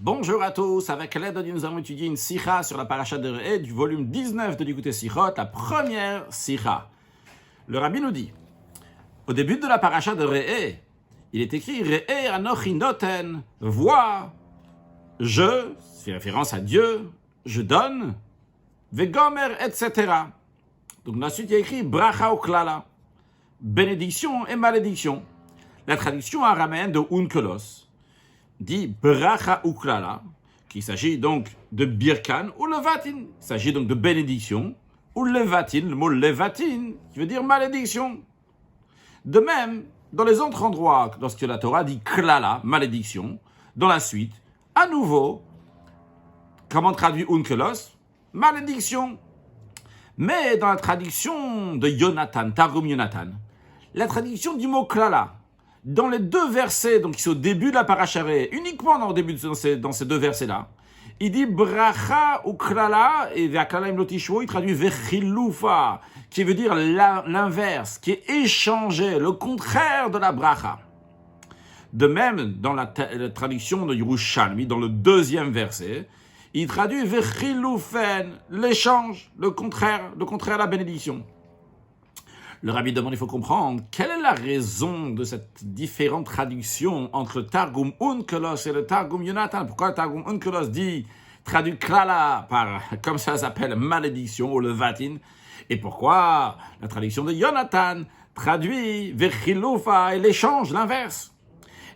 Bonjour à tous, avec l'aide de Dieu, nous allons étudier une sikha sur la paracha de Re'eh du volume 19 de l'Écoute Sikhot, la première sikha. Le rabbi nous dit, au début de la paracha de Re'eh, il est écrit Re'eh anochi noten, vois, je, c'est référence à Dieu, je donne, vegomer, etc. Donc dans la suite, il y a écrit bracha ou klala, bénédiction et malédiction. La traduction araméenne de Onkelos dit bracha ou klala, qu'il s'agit donc de birkan ou levatin. Il s'agit donc de bénédiction ou levatin, le mot levatin qui veut dire malédiction. De même, dans les autres endroits, lorsque la Torah dit klala, malédiction, dans la suite, à nouveau, comment traduit Onkelos? Malédiction. Mais dans la traduction de Yonatan, Targum Yonatan, la traduction du mot klala, dans les deux versets, donc qui sont au début de la paracha Re'eh, uniquement dans ces deux versets-là, il dit bracha ou klala, et ve'aklala im lo tishvo, il traduit vechilufa, qui veut dire l'inverse, qui est échangé, le contraire de la bracha. De même, dans la traduction de Yerushalmi, dans le deuxième verset, il traduit vechilufen, l'échange, le contraire de la bénédiction. Le rabbi demande, il faut comprendre, quelle est la raison de cette différente traduction entre le Targum Onkelos et le Targum Yonatan? Pourquoi le Targum Onkelos traduit klala par, comme ça s'appelle, malédiction ou levatin? Et pourquoi la traduction de Yonatan traduit vechilufa et l'échange, l'inverse?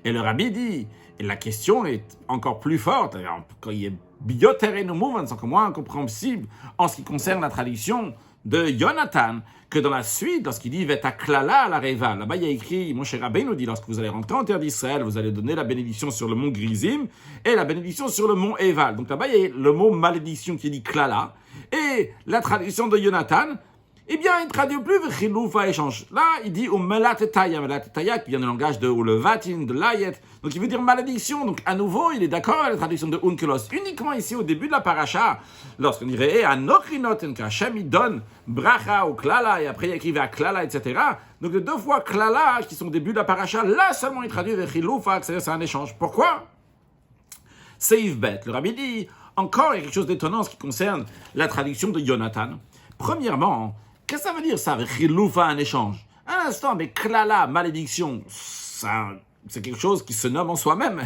Et le rabbi dit, et la question est encore plus forte, quand il est bioter no mouvement, c'est encore moins incompréhensible en ce qui concerne la traduction de Yonatan, que dans la suite, lorsqu'il dit Veta klala la reva, là-bas il y a écrit, Moshe Rabbeinu dit, lorsque vous allez rentrer en terre d'Israël, vous allez donner la bénédiction sur le mont Grizim et la bénédiction sur le mont Eval. Donc là-bas il y a le mot malédiction qui dit klala, et la traduction de Yonatan, eh bien il ne traduit plus Vechilufa échange. Là il dit Melatetaya qui vient du langage de Levatin, de Layet, donc il veut dire malédiction. Donc à nouveau il est d'accord avec la traduction de Onkelos. Uniquement ici au début de la paracha, lorsqu'on dirait Anochi noten, qu'Hachem il donne bracha ou klala, et après il écrit à klala, etc. Donc les deux fois klala qui sont au début de la paracha, là seulement il traduit Vechilufa, c'est-à-dire c'est un échange. Pourquoi? Seif bet, le rabbi dit, encore il y a quelque chose d'étonnant en ce qui concerne la traduction de Yonatan. Premièrement, qu'est-ce que ça veut dire ça, Vechilufa, un échange? Un instant, mais klala, malédiction, ça, c'est quelque chose qui se nomme en soi-même.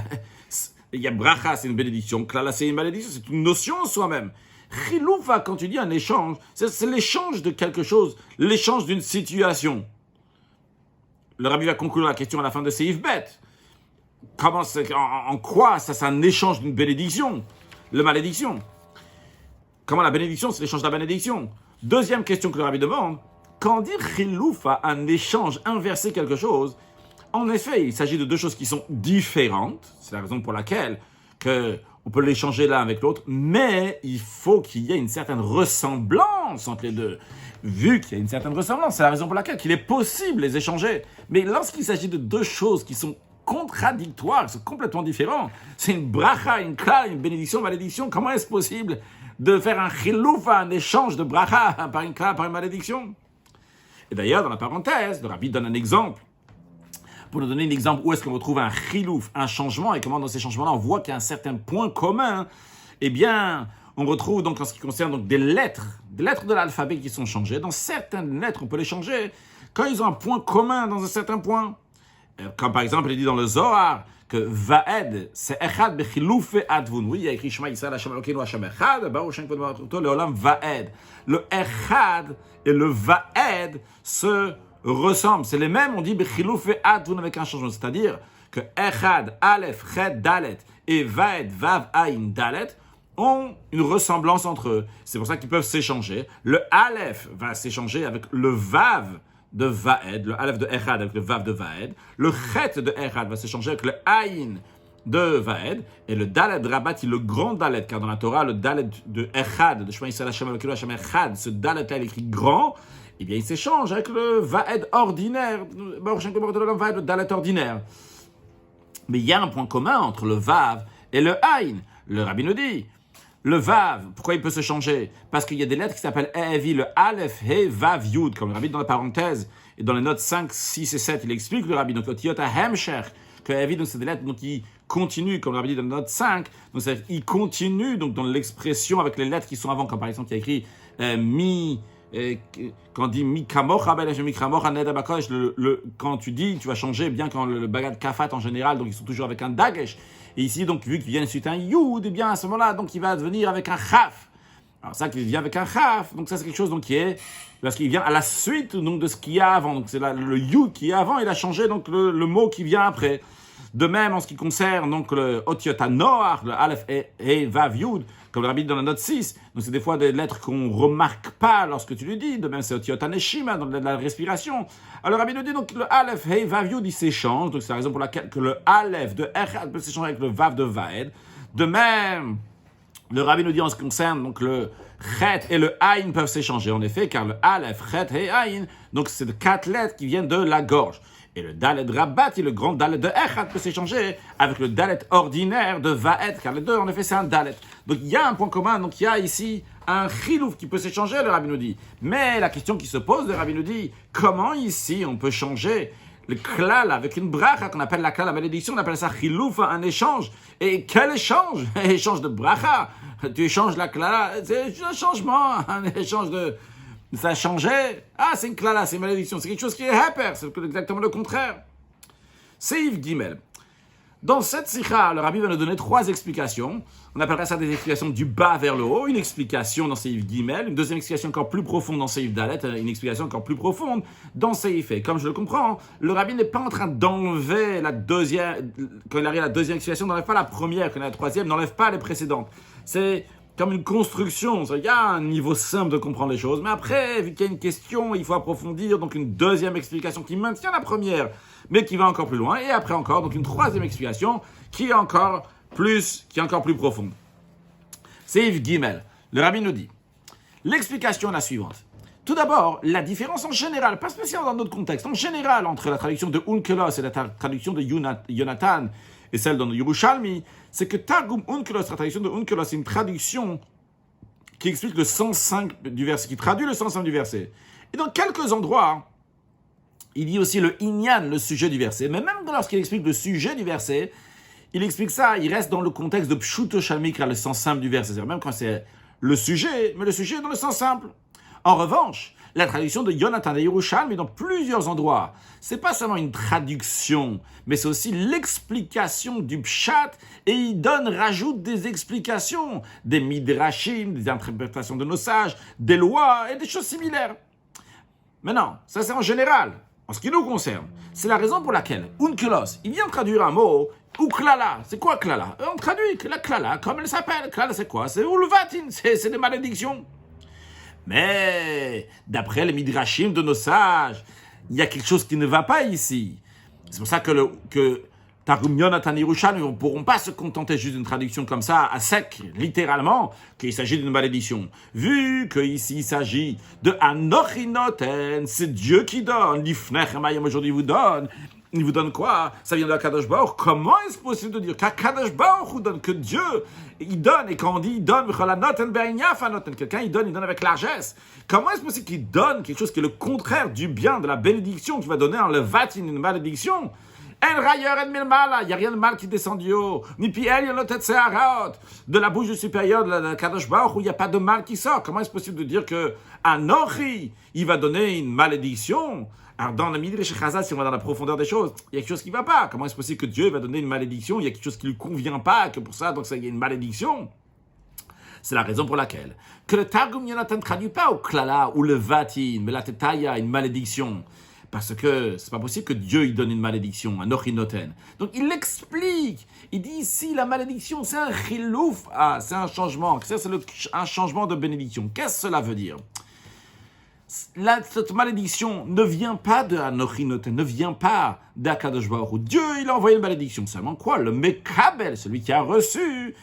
Il y a bracha, c'est une bénédiction, klala, c'est une malédiction, c'est une notion en soi-même. Chilufa, quand tu dis un échange, c'est l'échange de quelque chose, l'échange d'une situation. Le rabbi va conclure la question à la fin de Seif Bet. Comment, en quoi ça, c'est un échange d'une bénédiction? La malédiction. Comment la bénédiction, c'est l'échange de la bénédiction? Deuxième question que le rabbi demande, quand dire chilufa, un échange, inverser quelque chose, en effet, il s'agit de deux choses qui sont différentes, c'est la raison pour laquelle on peut l'échanger l'un avec l'autre, mais il faut qu'il y ait une certaine ressemblance entre les deux. Vu qu'il y a une certaine ressemblance, c'est la raison pour laquelle il est possible de les échanger. Mais lorsqu'il s'agit de deux choses qui sont contradictoires, qui sont complètement différentes, c'est une bracha, une klala, une bénédiction, malédiction, comment est-ce possible de faire un chilufa, un échange de bracha par une klala, par une malédiction? Et d'ailleurs, dans la parenthèse, le rabbi donne un exemple, pour nous donner un exemple où est-ce qu'on retrouve un chilouf, un changement, et comment dans ces changements-là, on voit qu'il y a un certain point commun. Eh bien, on retrouve donc en ce qui concerne donc des lettres de l'alphabet qui sont changées. Dans certaines lettres, on peut les changer quand ils ont un point commun dans un certain point. Comme par exemple, il est dit dans le Zohar que Vaed, c'est Echad bechiloufe advun. Oui, il y a écrit Shema Yisrael Hashem Elokeinu Hashem Echad, Baruch Shem Kod Baruch le Olam Vaed. Le Echad et le Vaed se ressemblent. C'est les mêmes, on dit bechiloufe advun avec un changement. C'est-à-dire que Echad, Aleph, Ched, Dalet et Vaed, Vav, Ayin, Dalet ont une ressemblance entre eux. C'est pour ça qu'ils peuvent s'échanger. Le Aleph va s'échanger avec le Vav de Vaed, le Aleph de Echad avec le Vav de Vaed, le Chet de Echad va s'échanger avec le Ayin de Vaed, et le Dalet de Rabat, le grand Dalet, car dans la Torah, le Dalet de Echad, de Shema Yisrael Hashem Elokeinu Hashem Echad, ce Dalet-là, il écrit grand, eh bien il s'échange avec le Vaed ordinaire, le Dalet ordinaire. Mais il y a un point commun entre le Vav et le Ayin. Le rabbi nous dit, le Vav, pourquoi il peut se changer? Parce qu'il y a des lettres qui s'appellent Evi, le Aleph, He, Vav, Yud, comme le rabbi dans la parenthèse, et dans les notes 5, 6 et 7, il explique le rabbi, donc le Tiyot HaHemshech, que Evi, donc c'est des lettres donc, qui continue, comme on l'avait dit dans la note 5. Donc, il continue donc, dans l'expression avec les lettres qui sont avant, comme par exemple, il y a écrit quand on dit mi kamocha mi kamocha ned abakosh, quand tu dis, tu vas changer, bien quand le bagad kafat en général, donc ils sont toujours avec un dagesh. Et ici, donc, vu qu'il vient ensuite un yud, et bien à ce moment-là, donc il va devenir avec un chaf. Alors ça, qu'il vient avec un chaf, donc ça c'est quelque chose donc, qui est, parce qu'il vient à la suite donc, de ce qu'il y a avant. Donc c'est le yud qui est avant, il a changé donc le mot qui vient après. De même, en ce qui concerne donc le otiot noach, le aleph et vav yud, comme le rabbi dit dans la note 6, donc c'est des fois des lettres qu'on ne remarque pas lorsque tu le dis. De même, c'est otiot neshima, dans la respiration. Alors le rabbi nous dit donc le aleph et vav yud, il s'échange. Donc c'est la raison pour laquelle que le aleph de echad peut s'échanger avec le vav de vaed. De même, le rabbi nous dit en ce qui concerne donc le chet et le aïn peuvent s'échanger en effet, car le aleph, chet et aïn, donc c'est 4 lettres qui viennent de la gorge. Et le dalet rabat, le grand dalet de echad peut s'échanger avec le dalet ordinaire de vaed, car les deux en effet c'est un dalet. Donc il y a un point commun, donc il y a ici un chilouf qui peut s'échanger, le rabbi nous dit. Mais la question qui se pose, le rabbi nous dit, comment ici on peut changer le klal avec une bracha qu'on appelle la klal, la malédiction, on appelle ça chilouf, un échange. Et quel échange? Échange de bracha. Tu échanges la klal, c'est un changement, un échange de... Ça a changé. Ah, c'est une klala, c'est une malédiction. C'est quelque chose qui est hyper, c'est exactement le contraire. Seif Gimel. Dans cette sikha, le rabbi va nous donner 3 explications. On appellera ça des explications du bas vers le haut. Une explication dans Seif Gimel, une deuxième explication encore plus profonde dans Seif Dalet, une explication encore plus profonde dans Seif E. Comme je le comprends, le rabbi n'est pas en train d'enlever la deuxième, quand il arrive à la deuxième explication, n'enlève pas la première, quand il arrive à la troisième, n'enlève pas les précédentes. C'est comme une construction, il y a un niveau simple de comprendre les choses, mais après, vu qu'il y a une question, il faut approfondir, donc une deuxième explication qui maintient la première, mais qui va encore plus loin, et après encore, donc une troisième explication qui est encore plus profonde. C'est Yves Gimel. Le rabbi nous dit, l'explication est la suivante. Tout d'abord, la différence en général, pas spécialement dans notre contexte, en général, entre la traduction de Onkelos et la traduction de Yonatan, et celle dans le Yerushalmi, c'est que Targum Onkelos, la traduction de Onkelos, c'est une traduction qui explique le sens 5 du verset, qui traduit le sens 5 du verset. Et dans quelques endroits, il dit aussi le Inyan, le sujet du verset. Mais même lorsqu'il explique le sujet du verset, il explique ça, il reste dans le contexte de Pshuto Shalmikra, le sens simple du verset. C'est-à-dire même quand c'est le sujet, mais le sujet est dans le sens simple. En revanche, la traduction de Yonatan et Yerushalmi dans plusieurs endroits, c'est pas seulement une traduction, mais c'est aussi l'explication du pshat, et il rajoute des explications, des midrashim, des interprétations de nos sages, des lois et des choses similaires. Maintenant, ça c'est en général. En ce qui nous concerne, c'est la raison pour laquelle Onkelos, il vient traduire un mot, ou klala. C'est quoi klala? On traduit la klala comme elle s'appelle. Klala c'est quoi? C'est ulvatin, c'est des malédictions. Mais, d'après les midrashim de nos sages, il y a quelque chose qui ne va pas ici. C'est pour ça que Targum Yonatan Yerushalmi ne pourront pas se contenter juste d'une traduction comme ça, à sec, littéralement, qu'il s'agit d'une malédiction. Vu qu'ici il s'agit de Anochi Noten, c'est Dieu qui donne. L'Ifnech Emayim aujourd'hui vous donne. Il vous donne quoi? Ça vient de Kadosh Baruch. Comment est-ce possible de dire qu'Akadosh Baruch vous donne, que Dieu, il donne, et quand on dit il donne, quelqu'un il donne avec largesse. Comment est-ce possible qu'il donne quelque chose qui est le contraire du bien, de la bénédiction qui va donner en levatin une malédiction? Il n'y a rien de mal qui descend du haut. Ni piel, de la bouche supérieure de Kadosh Baruch où il n'y a pas de mal qui sort. Comment est-ce possible de dire que Anochi, il va donner une malédiction? Alors dans le Midrash Chazal, si on va dans la profondeur des choses, il y a quelque chose qui ne va pas. Comment est-ce possible que Dieu va donner une malédiction? Il y a quelque chose qui ne lui convient pas, que pour ça, donc ça, il y a une malédiction. C'est la raison pour laquelle que le Targum Yonatan ne traduit pas au klala ou le vatin, mais la tetaya, une malédiction. Parce que c'est pas possible que Dieu il donne une malédiction, un ochinoten. Donc il l'explique. Il dit ici la malédiction c'est un chilouf, c'est un changement. C'est un changement de bénédiction. Qu'est-ce que cela veut dire? Cette malédiction ne vient pas de Anochinoten, ne vient pas d'Akadosh Baruch Hu. Dieu il a envoyé une malédiction. Seulement quoi? Le Mekabel, celui qui a reçu,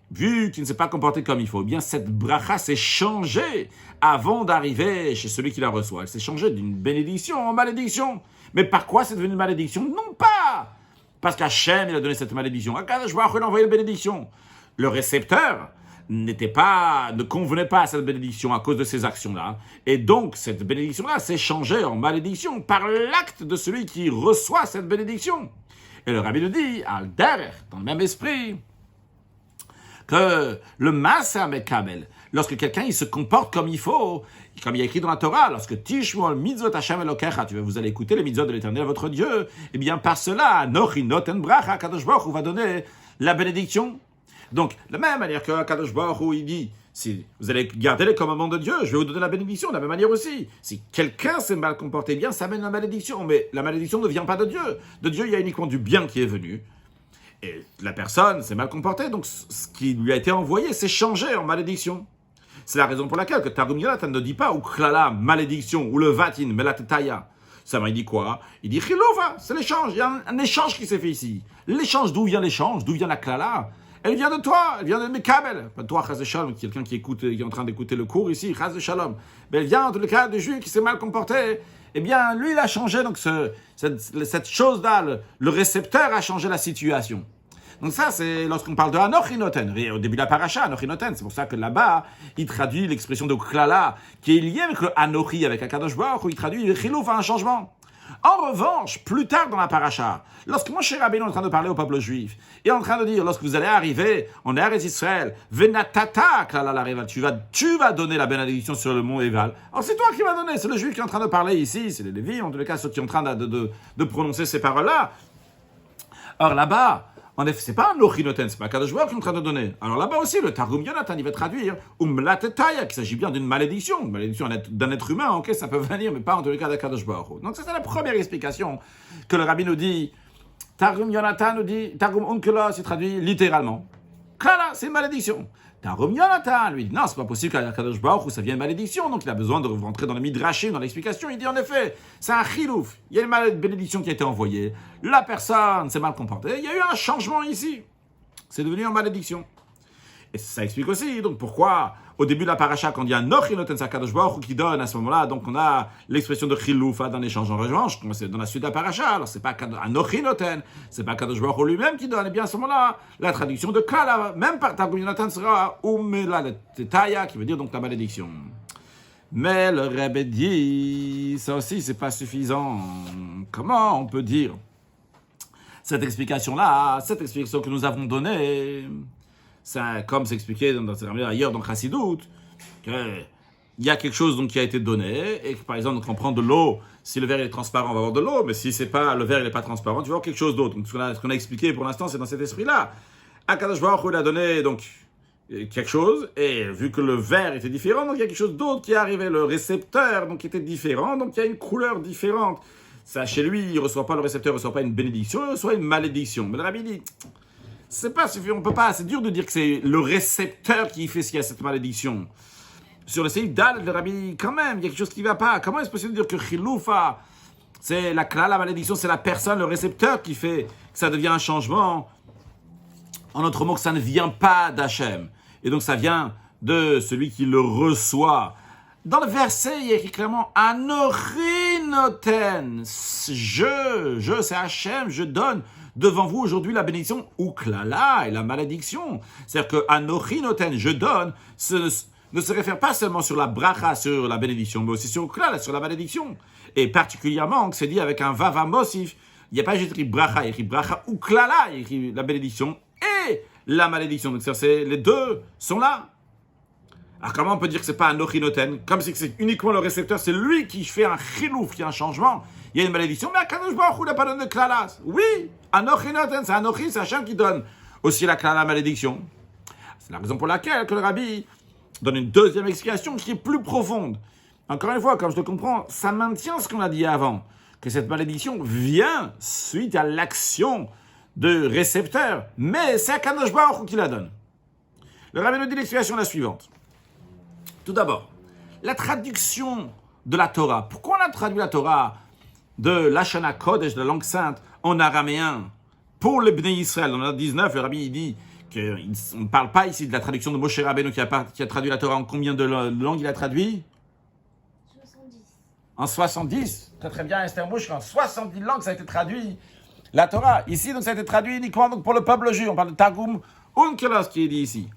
vu qu'il ne s'est pas comporté comme il faut, eh bien cette bracha s'est changée avant d'arriver chez celui qui la reçoit. Elle s'est changée d'une bénédiction en malédiction. Mais par quoi c'est devenu une malédiction? Non pas parce qu'Hachem il a donné cette malédiction. Akadosh Baruch Hu il a envoyé une bénédiction. Le récepteur ne convenait pas à cette bénédiction à cause de ces actions-là. Et donc, cette bénédiction-là s'est changée en malédiction par l'acte de celui qui reçoit cette bénédiction. Et le rabbi nous dit, al derech, dans le même esprit, que le Maaseh Mekabel, lorsque quelqu'un il se comporte comme il faut, comme il y a écrit dans la Torah, lorsque Tishmu al mitzvot Hashem Elokecha, vous allez écouter les mitzvot de l'Éternel votre Dieu, et bien par cela, Nochi noten bracha, Kadosh Baruch Hu va donner la bénédiction. Donc, de la même manière que Kadosh Baruch Hu, il dit, si vous allez garder les commandements de Dieu, je vais vous donner la bénédiction. De la même manière aussi, si quelqu'un s'est mal comporté bien, ça amène la malédiction. Mais la malédiction ne vient pas de Dieu. De Dieu, il y a uniquement du bien qui est venu. Et la personne s'est mal comportée, donc ce qui lui a été envoyé s'est changé en malédiction. C'est la raison pour laquelle que Targum Yonatan ne dit pas ou klala, malédiction, ou le vatin, melataya. Ça il dit quoi? Il dit chilova, c'est l'échange. Il y a un échange qui s'est fait ici. L'échange, d'où vient l'échange? D'où vient la klala? Elle vient de toi, elle vient de Mekabel. Pas de toi, Chaz de Shalom, quelqu'un qui est en train d'écouter le cours ici, Chaz de Shalom. Mais elle vient, en tout cas, du juif qui s'est mal comporté. Eh bien, lui, il a changé, donc cette chose-là, le récepteur a changé la situation. Donc ça, c'est lorsqu'on parle de Anochinoten. Au début de la paracha, Anochinoten, c'est pour ça que là-bas, il traduit l'expression de Klala, qui est liée avec le Anochi, avec Akadosh Baruch, où il traduit le Chilouf à un changement. En revanche, plus tard dans la paracha, lorsque Moshe Rabbeinu est en train de parler au peuple juif, et en train de dire, lorsque vous allez arriver en Eretz Israël, Venatata, Klala la Reval, tu vas donner la bénédiction sur le mont Eval. Alors c'est toi qui vas donner, c'est le juif qui est en train de parler ici, c'est les Lévis, en tous les cas, ceux qui sont en train de prononcer ces paroles-là. Or là-bas, en effet, c'est pas un Nochinoten, c'est pas Kadosh Baruch qui est en train de donner. Alors là-bas aussi, le Targum Yonatan, il va traduire Umlatetaya, qu'il s'agit bien d'une malédiction d'un être humain, ok, ça peut venir, mais pas en tous les cas d'Akadosh Baruch. Donc ça, c'est la première explication que le rabbi nous dit. Targum Yonatan nous dit, Targum Unkela, c'est traduit littéralement. Kala, c'est une malédiction. Targum Yonatan, lui, dit non, c'est pas possible qu'à Kadosh Baruch Hu, ça vienne malédiction, donc il a besoin de rentrer dans le midrashim, dans l'explication. Il dit en effet, c'est un chilouf. Il y a une bénédiction qui a été envoyée. La personne s'est mal comportée. Il y a eu un changement ici. C'est devenu une malédiction. Et ça explique aussi, donc pourquoi, au début de la paracha, quand il y a un Nochinoten, c'est Kadosh Baruch Hu qui donne à ce moment-là, donc on a l'expression de chilouf d'un échange en revanche, comme c'est dans la suite de la paracha. Alors c'est pas un Nochinoten, c'est pas Kadosh Baruch Hu lui-même qui donne. Et bien à ce moment-là, la traduction de Kala, même par Targum Yonatan, sera Umelatetaya, qui veut dire donc la malédiction. Mais le Rebbe dit, ça aussi c'est pas suffisant. Comment on peut dire cette explication-là, cette explication que nous avons donnée? Ça, comme c'est expliqué ailleurs dans Chassidut, qu'il y a quelque chose donc, qui a été donné, et que par exemple, donc, on prend de l'eau, si le verre est transparent, on va avoir de l'eau, mais si c'est pas, le verre n'est pas transparent, tu vas avoir quelque chose d'autre. Donc ce qu'on a expliqué pour l'instant, c'est dans cet esprit-là. Akadosh Baruch Hu, il a donné donc, quelque chose, et vu que le verre était différent, donc il y a quelque chose d'autre qui est arrivé, le récepteur donc, était différent, donc il y a une couleur différente. Ça, chez lui, il ne reçoit pas, le récepteur ne reçoit pas une bénédiction, il reçoit une malédiction. Mais le rabbi dit, c'est pas suffisant, on peut pas, c'est dur de dire que c'est le récepteur qui fait ce qu'il y a cette malédiction. Sur le Seif Dal, le rabbi, quand même, il y a quelque chose qui ne va pas. Comment est-ce possible de dire que Chiloufa, c'est la malédiction, c'est la personne, le récepteur qui fait que ça devient un changement? En autre mot, que ça ne vient pas d'Hachem. Et donc ça vient de celui qui le reçoit. Dans le verset, il y a écrit clairement Anochinoten. Je, c'est Hachem, je donne devant vous aujourd'hui la bénédiction ou klala et la malédiction. C'est-à-dire que Anochinoten, je donne, ne se réfère pas seulement sur la bracha, sur la bénédiction, mais aussi sur klala, sur la malédiction. Et particulièrement, c'est dit avec un vava mosif. Il n'y a pas juste écrit bracha, il y a écrit bracha ou klala, il y a écrit la bénédiction et la malédiction. Donc les deux sont là. Alors comment on peut dire que c'est pas un Nochinoten? Comme si c'est uniquement le récepteur, c'est lui qui fait un chilouf, qui a un changement. Il y a une malédiction, mais Akadosh Baruch Hu n'a pas donné de klalas. Oui, un Nochinoten, c'est un Nochi, c'est Hachem qui donne aussi la klala malédiction. C'est la raison pour laquelle que le rabbi donne une deuxième explication qui est plus profonde. Encore une fois, comme je le comprends, ça maintient ce qu'on a dit avant, que cette malédiction vient suite à l'action de récepteur, mais c'est Akadosh Baruch Hu qui la donne. Le rabbi nous dit l'explication la suivante. Tout d'abord, la traduction de la Torah. Pourquoi on a traduit la Torah de l'Ashana Kodesh, de la langue sainte, en araméen pour les Bnei Israël? Dans la 19, le rabbi il dit qu'on ne parle pas ici de la traduction de Moshe Rabbeinu qui a traduit la Torah en combien de langues il a traduit? 70. En 70. Très très bien, Esther Bouch, en 70 langues ça a été traduit. La Torah, ici, donc ça a été traduit uniquement donc, pour le peuple juif. On parle de Targum Onkelos qui est dit ici.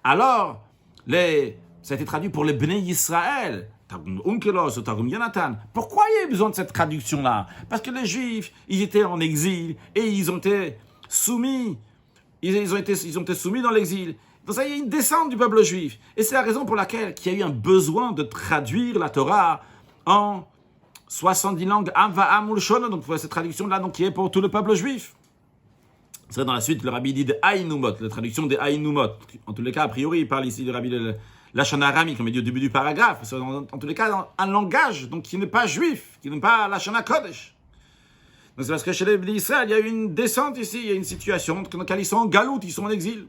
Alors, ça a été traduit pour les Bnei Israël. Targum Onkelos, Targum Yonatan. Pourquoi il y a besoin de cette traduction-là? Parce que les Juifs, ils étaient en exil et ils ont été soumis. Ils ont été soumis dans l'exil. Donc ça, il y a une descente du peuple juif. Et c'est la raison pour laquelle il y a eu un besoin de traduire la Torah en 70 langues, Am Ulshon, donc cette traduction-là, donc, qui est pour tout le peuple juif. C'est dans la suite, le rabbi dit de Aïnoumot, la traduction des Aïnoumot. En tous les cas, a priori, il parle ici du rabbi de Lachon Arami, comme il dit au début du paragraphe. C'est en tous les cas, un langage donc, qui n'est pas juif, qui n'est pas Lachon Kodesh. Donc c'est parce que chez les Israël, il y a eu une descente ici, il y a une situation dans laquelle ils sont en galoute, ils sont en exil.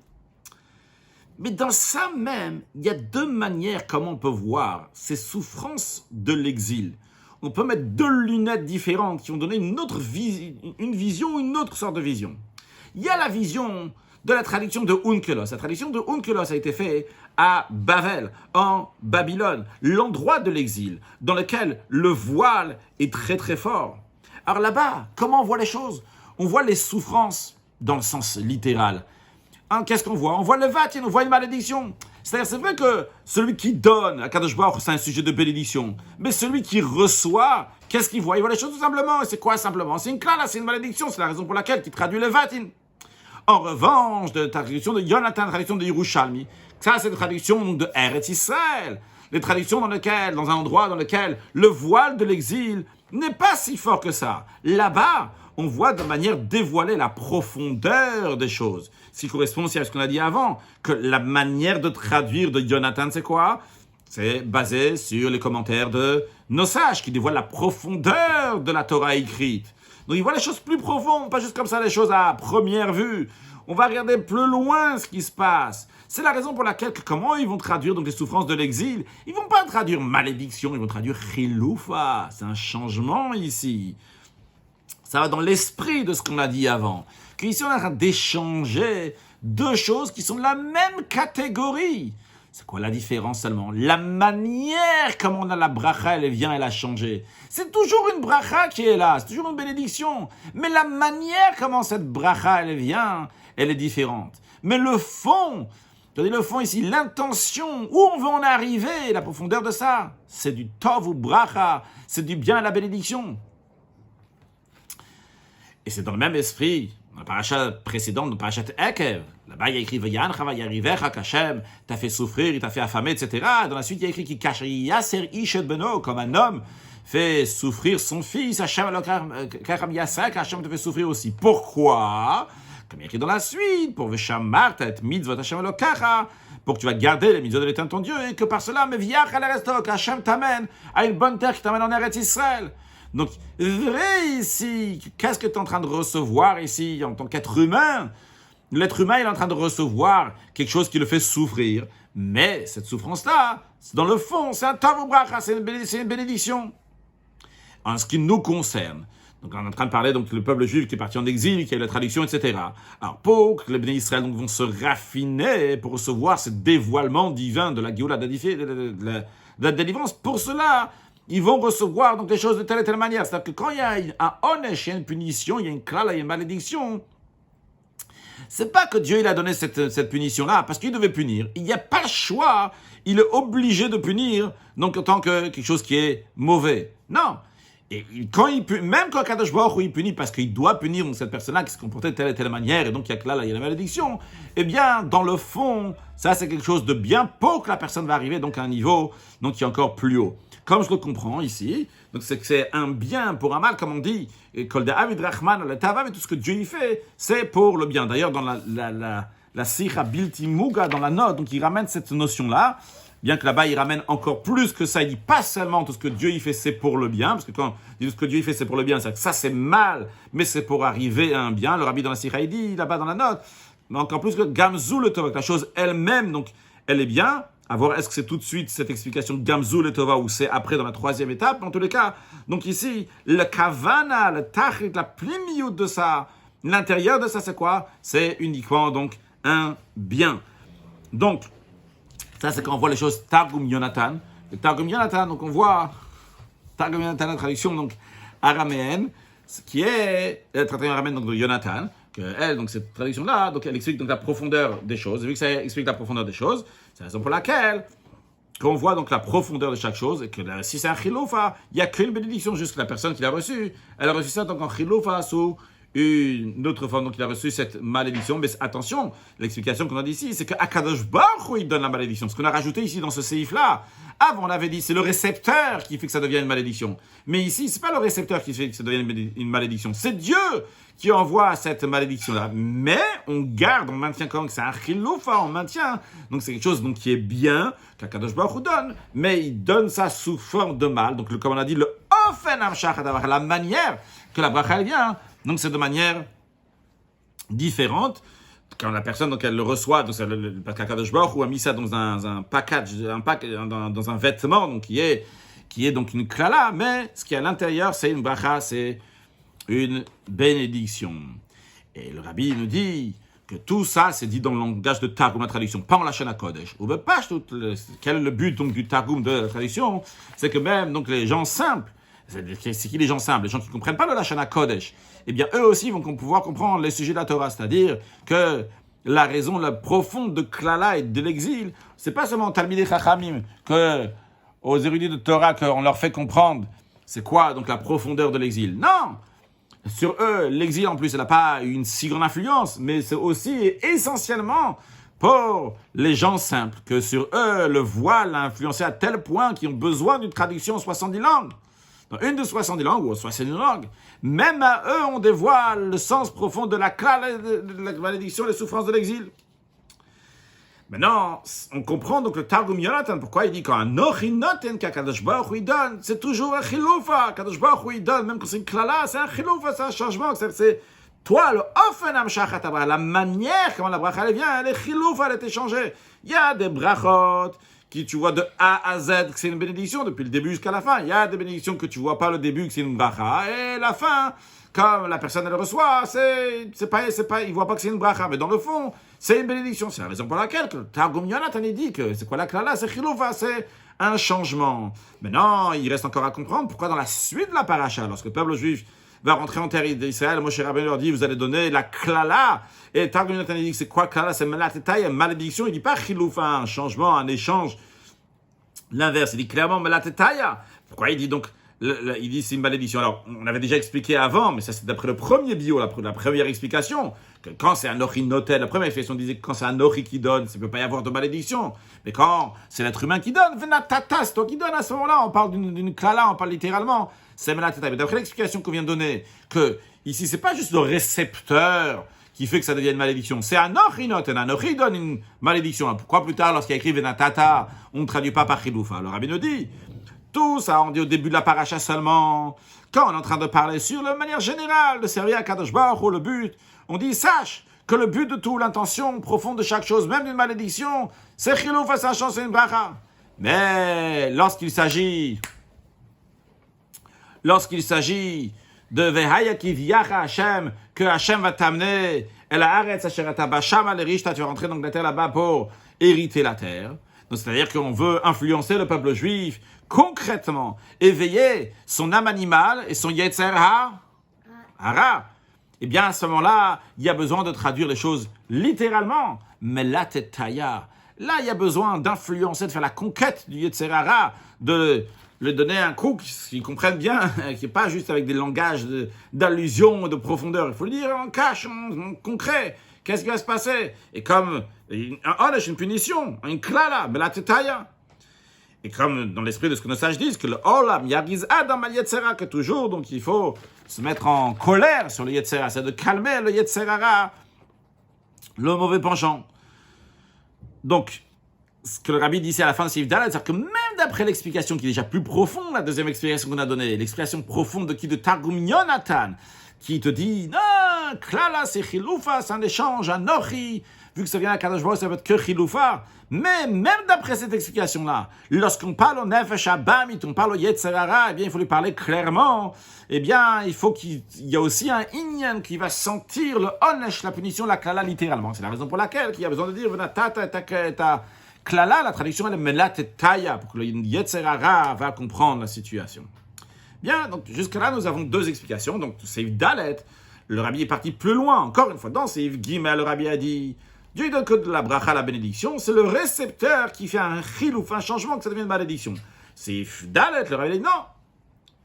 Mais dans ça même, il y a deux manières comment on peut voir ces souffrances de l'exil. On peut mettre deux lunettes différentes qui ont donné une vision, une autre sorte de vision. Il y a la vision de la traduction de Onkelos. La traduction de Onkelos a été faite à Bavel, en Babylone, l'endroit de l'exil, dans lequel le voile est très très fort. Alors là-bas, comment on voit les choses? On voit les souffrances dans le sens littéral. Qu'est-ce qu'on voit? On voit le vatin, on voit une malédiction. C'est-à-dire, c'est vrai que celui qui donne à Kadosh Baruch, c'est un sujet de bénédiction. Mais celui qui reçoit, qu'est-ce qu'il voit? Il voit les choses tout simplement. Et c'est quoi simplement? C'est une clala, c'est une malédiction. C'est la raison pour laquelle il traduit le vatin. En revanche, de la traduction de Yonatan, la traduction de Yerushalmi, ça c'est la traduction de Eretz Israël. Les traductions dans lesquelles, dans un endroit dans lequel le voile de l'exil n'est pas si fort que ça. Là-bas, on voit de manière dévoilée la profondeur des choses. Ce qui correspond aussi à ce qu'on a dit avant, que la manière de traduire de Yonatan, c'est quoi? C'est basé sur les commentaires de nos sages qui dévoilent la profondeur de la Torah écrite. Donc ils voient les choses plus profondes, pas juste comme ça les choses à première vue. On va regarder plus loin ce qui se passe. C'est la raison pour laquelle, comment ils vont traduire donc les souffrances de l'exil? Ils vont pas traduire malédiction, ils vont traduire chiloufa. C'est un changement ici. Ça va dans l'esprit de ce qu'on a dit avant. Qu'ici, on est en train d'échanger deux choses qui sont de la même catégorie. C'est quoi la différence seulement? La manière comment on a la bracha, elle vient, elle a changé. C'est toujours une bracha qui est là, c'est toujours une bénédiction. Mais la manière comment cette bracha, elle vient, elle est différente. Mais le fond, le fond ici, l'intention, où on veut en arriver, la profondeur de ça, c'est du tov ou bracha, c'est du bien à la bénédiction. Et c'est dans le même esprit, dans la paracha précédente, dans la paracha Ekev, là-bas il y a écrit Vayan Chava Yarivecha Kachem, t'as fait souffrir, il t'a fait affamer, etc. Dans la suite il y a écrit qui cache Yaser Ishet Beno, comme un homme fait souffrir son fils, Hachem Kacham Yaser, Hachem te fait souffrir aussi. Pourquoi? Comme il y a écrit dans la suite, pour Veshamar, t'as mitzvot Hachem Elokacha, pour que tu vas garder les mitzvot de l'Éternel ton Dieu, et que par cela, Meviach al Hachem t'amène à une bonne terre qui t'amène en Eretz Israël. Donc, vrai ici, qu'est-ce que tu es en train de recevoir ici en tant qu'être humain? L'être humain, il est en train de recevoir quelque chose qui le fait souffrir. Mais cette souffrance-là, dans le fond, c'est un tov ou bracha, c'est une bénédiction. En ce qui nous concerne, donc on est en train de parler donc le peuple juif qui est parti en exil, qui a eu la traduction, etc. Alors, pour que les bénis Israël donc, vont se raffiner pour recevoir ce dévoilement divin de la Géoula, de la délivrance, pour cela, ils vont recevoir donc les choses de telle et telle manière. C'est-à-dire que quand il y a un onesh, il y a une punition, il y a une klala, il y a une malédiction, c'est pas que Dieu il a donné cette punition-là parce qu'il devait punir. Il n'y a pas le choix. Il est obligé de punir donc en tant que quelque chose qui est mauvais. Non. Et quand même quand Kadosh Baruch Hu il punit parce qu'il doit punir donc cette personne-là qui se comportait de telle et telle manière et donc il y a klala, il y a la malédiction, eh bien dans le fond, ça c'est quelque chose de bien pour que la personne va arriver donc à un niveau donc qui est encore plus haut. Comme je le comprends ici, donc c'est que c'est un bien pour un mal, comme on dit, Kol David Rahman, le Tava, et tout ce que Dieu y fait, c'est pour le bien. D'ailleurs, dans la Sikha Bilti Muga, dans la note, donc il ramène cette notion-là, bien que là-bas il ramène encore plus que ça, il dit pas seulement tout ce que Dieu y fait, c'est pour le bien, parce que quand il dit tout ce que Dieu y fait, c'est pour le bien, c'est que ça c'est mal, mais c'est pour arriver à un bien. Le rabbi dans la Sikha, il dit là-bas dans la note, mais encore plus que Gamzou le Tova, la chose elle-même, donc elle est bien. À voir, est-ce que c'est tout de suite cette explication de Gamzou le Tova ou c'est après dans la troisième étape? En tous les cas, donc ici, le Kavana, le Tachit, la plimiout de ça, l'intérieur de ça, c'est quoi? C'est uniquement donc un bien. Donc, ça c'est quand on voit les choses Targum Yonatan. Le Targum Yonatan, donc on voit Targum Yonatan, la traduction donc araméenne, qui est la traduction araméenne donc, de Yonatan. Elle, donc cette traduction-là, donc elle explique donc la profondeur des choses. Et vu que ça explique la profondeur des choses, c'est la raison pour laquelle, qu'on voit donc la profondeur de chaque chose, et que si c'est un chiloufa, il n'y a qu'une bénédiction, juste que la personne qui l'a reçu, elle a reçu ça donc en chiloufa sous une autre forme, donc il a reçu cette malédiction. Mais attention, l'explication qu'on a dit ici, c'est que Akadosh Baruch Hu, il donne la malédiction. Ce qu'on a rajouté ici dans ce séif-là, avant on avait dit c'est le récepteur qui fait que ça devient une malédiction. Mais ici, c'est pas le récepteur qui fait que ça devient une malédiction, c'est Dieu qui envoie cette malédiction-là. Mais on garde, on maintient quand même que c'est un chiloufa, on maintient. Donc c'est quelque chose donc, qui est bien, qu'Akadosh Baruch Hu donne, mais il donne ça sous forme de mal. Donc comme on a dit, le ofen amshach, la manière que la bracha elle vient, donc c'est de manière différente. Quand la personne donc elle le reçoit, donc parce qu'Akadosh Baruch Hu a mis ça dans un package, dans un vêtement, donc qui est donc une klala, mais ce qui est à l'intérieur, c'est une bracha, c'est une bénédiction. Et le rabbi nous dit que tout ça, c'est dit dans le langage de Targum, la traduction, pas en Lashon HaKodesh. Ou pas quel est le but donc du Targum de la traduction? C'est que même donc les gens simples, c'est qui les gens simples? Les gens qui ne comprennent pas le Lashon HaKodesh, eh bien eux aussi vont pouvoir comprendre les sujets de la Torah, c'est-à-dire que la raison la profonde de Klala et de l'exil, c'est pas seulement Talmidei Chachamim, que aux érudits de Torah qu'on leur fait comprendre c'est quoi donc la profondeur de l'exil. Non! Sur eux, l'exil en plus, elle n'a pas une si grande influence, mais c'est aussi essentiellement pour les gens simples, que sur eux, le voile a influencé à tel point qu'ils ont besoin d'une traduction en 70 langues. Dans une de 70 langues ou en 70 langues, même à eux, on dévoile le sens profond de la malédiction, les souffrances de l'exil. Maintenant, on comprend donc le Targum Yonatan, pourquoi il dit qu'un nochinoten qu'Akadosh Baruch Hu donne, c'est toujours un chiloufa. Akadosh Baruch Hu donne, même quand c'est une klala, c'est un chiloufa, c'est un changement. C'est toi, le ofen amshachat habracha, la manière comment la bracha elle vient, elle est chiloufa, elle est échangée. Il y a des brachot qui tu vois de A à Z que c'est une bénédiction depuis le début jusqu'à la fin. Il y a des bénédictions que tu vois pas le début que c'est une bracha et la fin. Comme la personne elle reçoit, c'est pas, il voit pas que c'est une bracha, mais dans le fond, c'est une bénédiction. C'est la raison pour laquelle que Targum Yonatan dit que c'est quoi la klala, c'est chiloufa, c'est un changement. Maintenant, il reste encore à comprendre pourquoi dans la suite de la paracha, lorsque le peuple juif va rentrer en terre d'Israël, Moshe Rabbeinu leur dit, vous allez donner la klala, et Targum Yonatan dit que c'est quoi klala, c'est melatetaya, malédiction, il dit pas chiloufa, un changement, un échange. L'inverse, il dit clairement melatetaya. Pourquoi il dit donc il dit c'est une malédiction. Alors, on avait déjà expliqué avant, mais ça c'est d'après le premier bio, la première explication, que quand c'est un nochinotel, la première explication disait que quand c'est un nochi qui donne, ça ne peut pas y avoir de malédiction. Mais quand c'est l'être humain qui donne, venatata, c'est toi qui donne à ce moment-là, on parle d'une klala, on parle littéralement, c'est melatata. Mais d'après l'explication qu'on vient de donner, que ici c'est pas juste le récepteur qui fait que ça devient une malédiction, c'est un nochinotel, un nochi donne une malédiction. Pourquoi plus tard, lorsqu'il y a écrit venatata, on ne traduit pas par chiloufa? Le rabbi nous dit, tout ça, on dit au début de la paracha seulement. Quand on est en train de parler sur la manière générale de servir à Kadosh Baruch Hu, le but, on dit, sache que le but de tout, l'intention profonde de chaque chose, même d'une malédiction, c'est chilou face à un chance et une bracha. Mais lorsqu'il s'agit de Vehayakiv Yacha Hashem, que Hashem va t'amener, et la Haaretz Asher Ata Basham Al-Rish, tu vas rentrer dans la terre là-bas pour hériter la terre. Donc, c'est-à-dire qu'on veut influencer le peuple juif concrètement, éveiller son âme animale et son Yetzer Hara. Eh bien, à ce moment-là, il y a besoin de traduire les choses littéralement. Mais là, là, il y a besoin d'influencer, de faire la conquête du Yetzer Hara, de lui donner un coup qu'ils comprennent bien, qui n'est pas juste avec des langages d'allusion, de profondeur. Il faut le dire en cash, en concret. Qu'est-ce qui va se passer? Et comme un onesh, une punition, une klala, mais la tetaya. Et comme dans l'esprit de ce que nos sages disent, que le olam yariz adam al yetzera, que toujours, donc il faut se mettre en colère sur le yetzera, c'est de calmer le yetzera, le mauvais penchant. Donc, ce que le rabbi dit ici à la fin de Seif Dalet, c'est-à-dire que même d'après l'explication qui est déjà plus profonde, la deuxième explication qu'on a donnée, l'explication profonde de Targum Yonatan, qui te dit, non, klala c'est chiloufa, c'est un échange, un nochi, vu que ça vient à Kadosh Baruch Hu, ça peut être que chiloufa. Mais même d'après cette explication-là, lorsqu'on parle au nefesh habamit, on parle au yetzer hara, eh bien, il faut lui parler clairement. Eh bien, il faut qu'il y a aussi un inyan qui va sentir le onesh, la punition, la klala, littéralement. C'est la raison pour laquelle il y a besoin de dire, venatata ta klala, la traduction, elle est melatetaya, pour que le yetzer hara va comprendre la situation. Bien, donc jusqu'à là, nous avons deux explications. Donc, Seif Dalet, le rabbi est parti plus loin. Encore une fois, dans Seif Gimel, le rabbi a dit, Dieu il donne que de la bracha, la bénédiction, c'est le récepteur qui fait un chilouf, un changement, que ça devient une malédiction. C'est Dalet, le Rabbi dit non.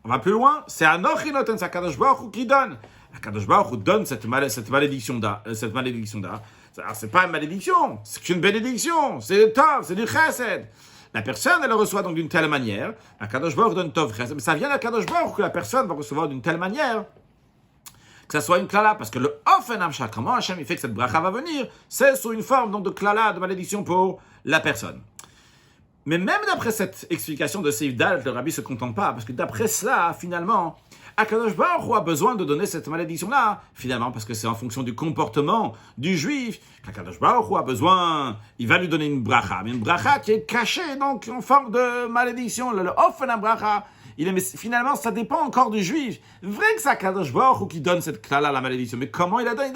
On va plus loin, c'est Anochi Noten, c'est Akadosh Baruch Hu qui donne. Akadosh Baruch Hu donne cette malédiction-là. Alors, c'est pas une malédiction, c'est une bénédiction, c'est le Tov, c'est du Chesed. La personne, elle le reçoit donc d'une telle manière. Akadosh Baruch Hu donne Tov Chesed, mais ça vient d'Akadosh Baruch Hu que la personne va recevoir d'une telle manière que ça soit une klala, parce que le Ofen Amsha, comment Hachem il fait que cette bracha va venir, c'est sous une forme donc de klala, de malédiction pour la personne. Mais même d'après cette explication de Seif Dal, le Rabbi ne se contente pas, parce que d'après cela, finalement, Akadosh Baruch Hu a besoin de donner cette malédiction-là, finalement, parce que c'est en fonction du comportement du juif, qu'Akadosh Baruch Hu a besoin, il va lui donner une bracha, mais une bracha qui est cachée, donc en forme de malédiction, le Ofen Bracha. Mais finalement, ça dépend encore du juif. Vrai que c'est Akadosh Baruch Hu qui donne cette klala, la malédiction, mais comment il la donne,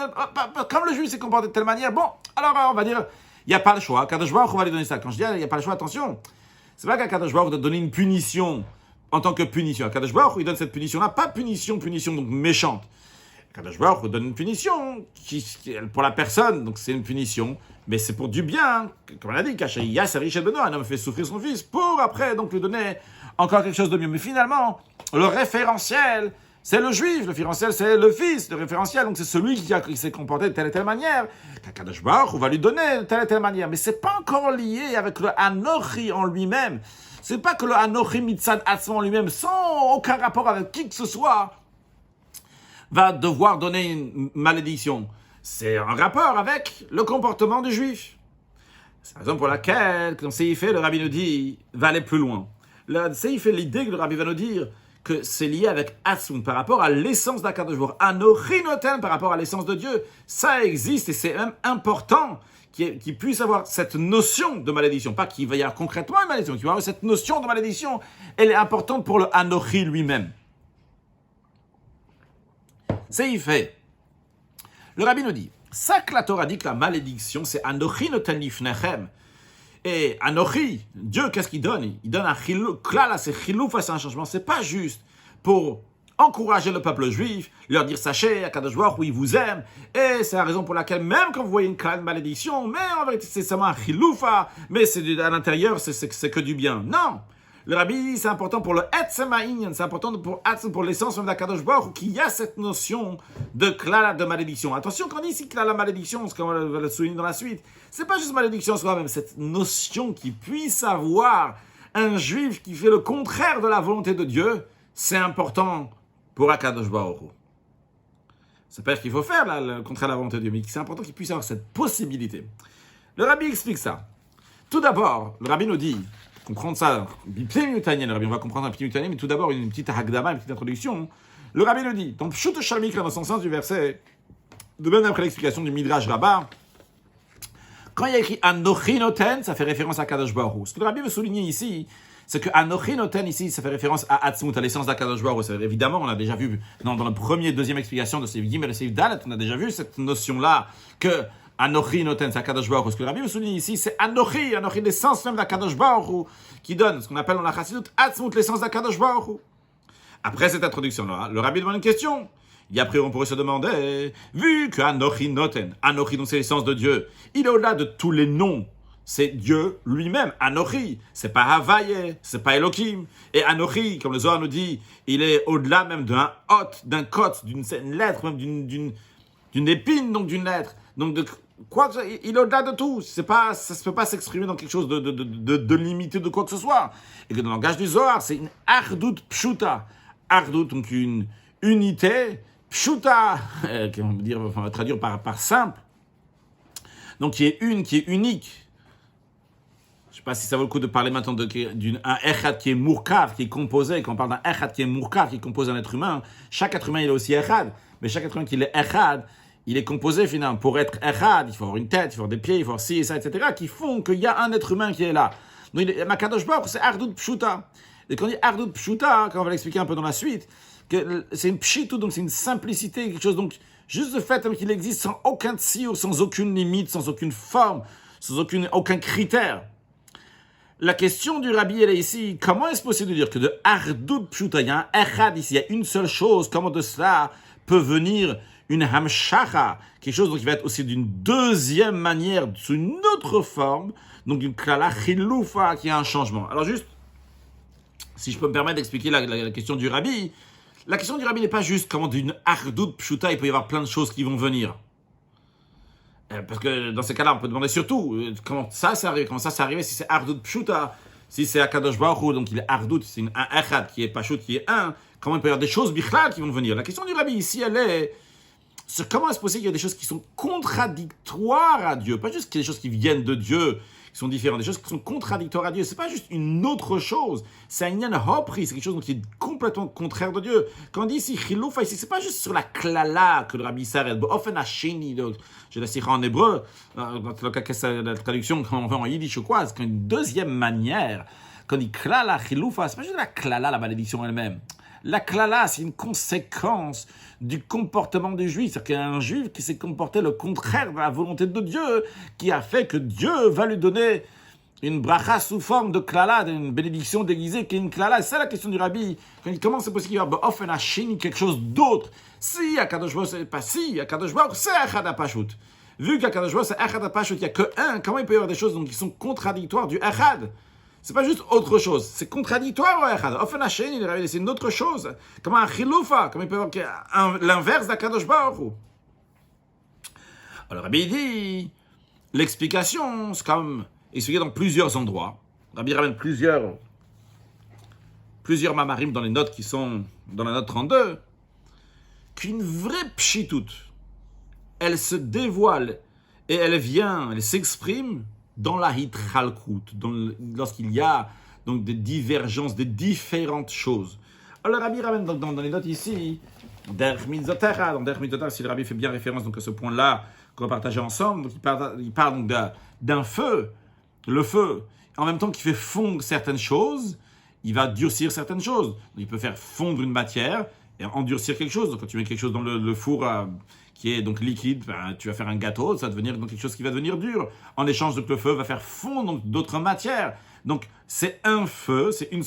comme le juif s'est comporté de telle manière, bon, alors on va dire, il n'y a pas le choix. Akadosh Baruch Hu va lui donner ça. Quand je dis il n'y a pas le choix, attention, c'est pas qu'Akadosh Baruch Hu doit donner une punition en tant que punition. Akadosh Baruch Hu il donne cette punition-là, pas punition donc méchante. Akadosh Baruch Hu donne une punition pour la personne, donc c'est une punition, mais c'est pour du bien. Comme on a dit, Kachaïya, c'est riche et benoît, un homme fait souffrir son fils pour après donc lui donner encore quelque chose de mieux. Mais finalement, le référentiel, c'est le juif, le référentiel, c'est le fils, le référentiel, donc c'est celui qui s'est comporté de telle et telle manière, qu'Akadosh Baruch Hu va lui donner de telle et telle manière. Mais c'est pas encore lié avec le Anochi en lui-même. C'est pas que le Anochi Mitzad Atzma en lui-même, sans aucun rapport avec qui que ce soit, va devoir donner une malédiction. C'est un rapport avec le comportement du juif. C'est la raison pour laquelle, quand c'est fait, le Rabbi nous dit, va aller plus loin. C'est fait l'idée que le Rabbi va nous dire que c'est lié avec Atzmut par rapport à l'essence d'Akadosh Baruch Hu. Anochi Noten par rapport à l'essence de Dieu. Ça existe et c'est même important qu'il puisse avoir cette notion de malédiction. Pas qu'il va y avoir concrètement une malédiction, qu'il va y avoir cette notion de malédiction. Elle est importante pour le Anochi lui-même. C'est fait. Le Rabbi nous dit, ça que la Torah dit que la malédiction, c'est Anochi Noten Lifnechem. Et Anochi, Dieu, qu'est-ce qu'il donne? Il donne un chilou, là, c'est chilou face à un changement. C'est pas juste pour encourager le peuple juif, leur dire, sachez, Akadosh Baruch Hu, il vous aime. Et c'est la raison pour laquelle, même quand vous voyez une malédiction, mais en vérité, c'est seulement un chiloufa, mais à l'intérieur, c'est que du bien. Non! Le Rabbi dit, c'est important pour le Etzemaïn, c'est important pour l'essence même d'Akadosh Baruch Hu, qu'il y a cette notion de klala, de malédiction. Attention, quand on dit ici klala, malédiction, ce qu'on va le souligner dans la suite, c'est pas juste malédiction soi-même, cette notion qu'il puisse avoir un juif qui fait le contraire de la volonté de Dieu, c'est important pour Akadosh Baruch Hu. C'est pas qu'il faut faire le contraire de la volonté de Dieu, mais c'est important qu'il puisse avoir cette possibilité. Le Rabbi explique ça. Tout d'abord, le Rabbi nous dit, comprendre ça, on va comprendre un petit mutanien, mais tout d'abord une petite hagdama, une petite introduction. Le Rabbi nous dit, dans Pshut Shalmik, dans son sens du verset, de même après l'explication du Midrash Rabbah, quand il y a écrit Anochi Noten, ça fait référence à Kadosh Baruch Hu. Ce que le Rabbi veut souligner ici, c'est que Anochi Noten ici, ça fait référence à Atzmut, à l'essence d'Akadosh Baruch Hu. Évidemment, on a déjà vu dans la première et deuxième explication de Seif Gimel et Seif Dalet, on a déjà vu cette notion-là que Anochi Noten, c'est Akadosh Baruch Hu. Ce que le Rabbi veut souligner ici, c'est Anochi, l'essence même d'Akadosh Baruch Hu, qui donne ce qu'on appelle dans la Chassidut Atzmut, l'essence d'Akadosh Baruch Hu. Après cette introduction-là, le Rabbi demande une question. Et après, on pourrait se demander, vu que Anochi Noten, Anochi, donc c'est l'essence de Dieu, il est au-delà de tous les noms. C'est Dieu lui-même, Anochi. C'est pas Havaye, c'est pas Elohim. Et Anochi, comme le Zohar nous dit, il est au-delà même d'un hot, d'un kot, d'une lettre, même d'une épine, donc d'une lettre. Donc quoi, il est au-delà de tout. Ça ne peut pas s'exprimer dans quelque chose de limité de quoi que ce soit. Et que dans le langage du Zohar, c'est une Ardout Pshuta. Ardout, donc une unité. Pshuta, on va traduire par simple. Donc qui est unique. Je ne sais pas si ça vaut le coup de parler maintenant d'un echad qui est murkav, qui est composé. Quand on parle d'un echad qui est murkav, qui compose un être humain, chaque être humain il est aussi echad. Mais chaque être humain qui est echad, il est composé finalement. Pour être echad, il faut avoir une tête, il faut avoir des pieds, il faut avoir ci et ça, etc. qui font qu'il y a un être humain qui est là. Donc Makadosh Baruch, c'est Ardout Pshuta. Et quand on dit Ardout Pshuta, quand on va l'expliquer un peu dans la suite, que c'est une pshitou, donc c'est une simplicité, quelque chose, donc juste le fait qu'il existe sans aucun tziour, sans aucune limite, sans aucune forme, sans aucun critère. La question du Rabbi, elle est ici, comment est-ce possible de dire que de Ardout Pshuta, il y a un echad ici, il y a une seule chose, comment de cela peut venir une hamshacha, quelque chose donc, qui va être aussi d'une deuxième manière, sous une autre forme, donc une klala chiloufa, qui a un changement. Alors juste, si je peux me permettre d'expliquer la question du rabbi, la question du rabbi n'est pas juste comment d'une ardout pshuta, il peut y avoir plein de choses qui vont venir. Parce que dans ces cas-là, on peut demander surtout comment ça s'est arrivé, si c'est ardout pshuta, si c'est Akadosh Baruch Hu, donc il est ardout, c'est un echad qui est pashut, qui est un, comment il peut y avoir des choses bichlal qui vont venir. La question du rabbi ici, elle est sur comment est-ce possible qu'il y a des choses qui sont contradictoires à Dieu, pas juste qu'il y a des choses qui viennent de Dieu, qui sont différentes, des choses qui sont contradictoires à Dieu. C'est pas juste une autre chose, c'est un yan hopri, c'est quelque chose qui est complètement contraire de Dieu. Quand on dit ici chiloufa, ici, c'est pas juste sur la klala que le rabbi s'arrête. Ofen hasheni, je la citerai en hébreu, dans le cas que la traduction quand on va en yiddish ou quoi, c'est une deuxième manière. Quand on dit klala, chiloufa, c'est pas juste la klala, la malédiction elle-même. La klala, c'est une conséquence du comportement du juif. C'est-à-dire qu'il y a un juif qui s'est comporté le contraire de la volonté de Dieu, qui a fait que Dieu va lui donner une bracha sous forme de klala, une bénédiction déguisée qui est une klala. C'est ça la question du rabbi. Quand il commence, c'est possible qu'il y ait offen hasheni, quelque chose d'autre. Si Akadosh Baruch c'est pas si, Akadosh Baruch c'est echad hapashut. Vu qu'Akadosh Baruch c'est echad hapashut, il n'y a que un, comment il peut y avoir des choses donc, qui sont contradictoires du echad? C'est pas juste autre chose, c'est contradictoire au echad. Ofen hasheni, c'est une autre chose. Comment un chiloufa, comment il peut y avoir l'inverse d'Akadosh Baruch Hu? Alors Rabbi dit, l'explication, c'est comme expliqué dans plusieurs endroits. Rabbi ramène plusieurs mamarim dans les notes qui sont dans la note 32, qu'une vraie pshitout, elle se dévoile et elle s'exprime dans la hitralkut, lorsqu'il y a donc des divergences, des différentes choses. Alors le Rabbi ramène dans les notes ici, Derech Mitzotera, dans Derech Mitzotera, si le Rabbi fait bien référence donc, à ce point-là qu'on va partager ensemble, donc il parle donc d'un feu, le feu, en même temps qu'il fait fondre certaines choses, il va durcir certaines choses. Donc, il peut faire fondre une matière et endurcir quelque chose. Donc, quand tu mets quelque chose dans le four qui est donc liquide, ben, tu vas faire un gâteau, ça va devenir donc quelque chose qui va devenir dur. En échange, donc, le feu va faire fondre d'autres matières. Donc, c'est un feu, c'est une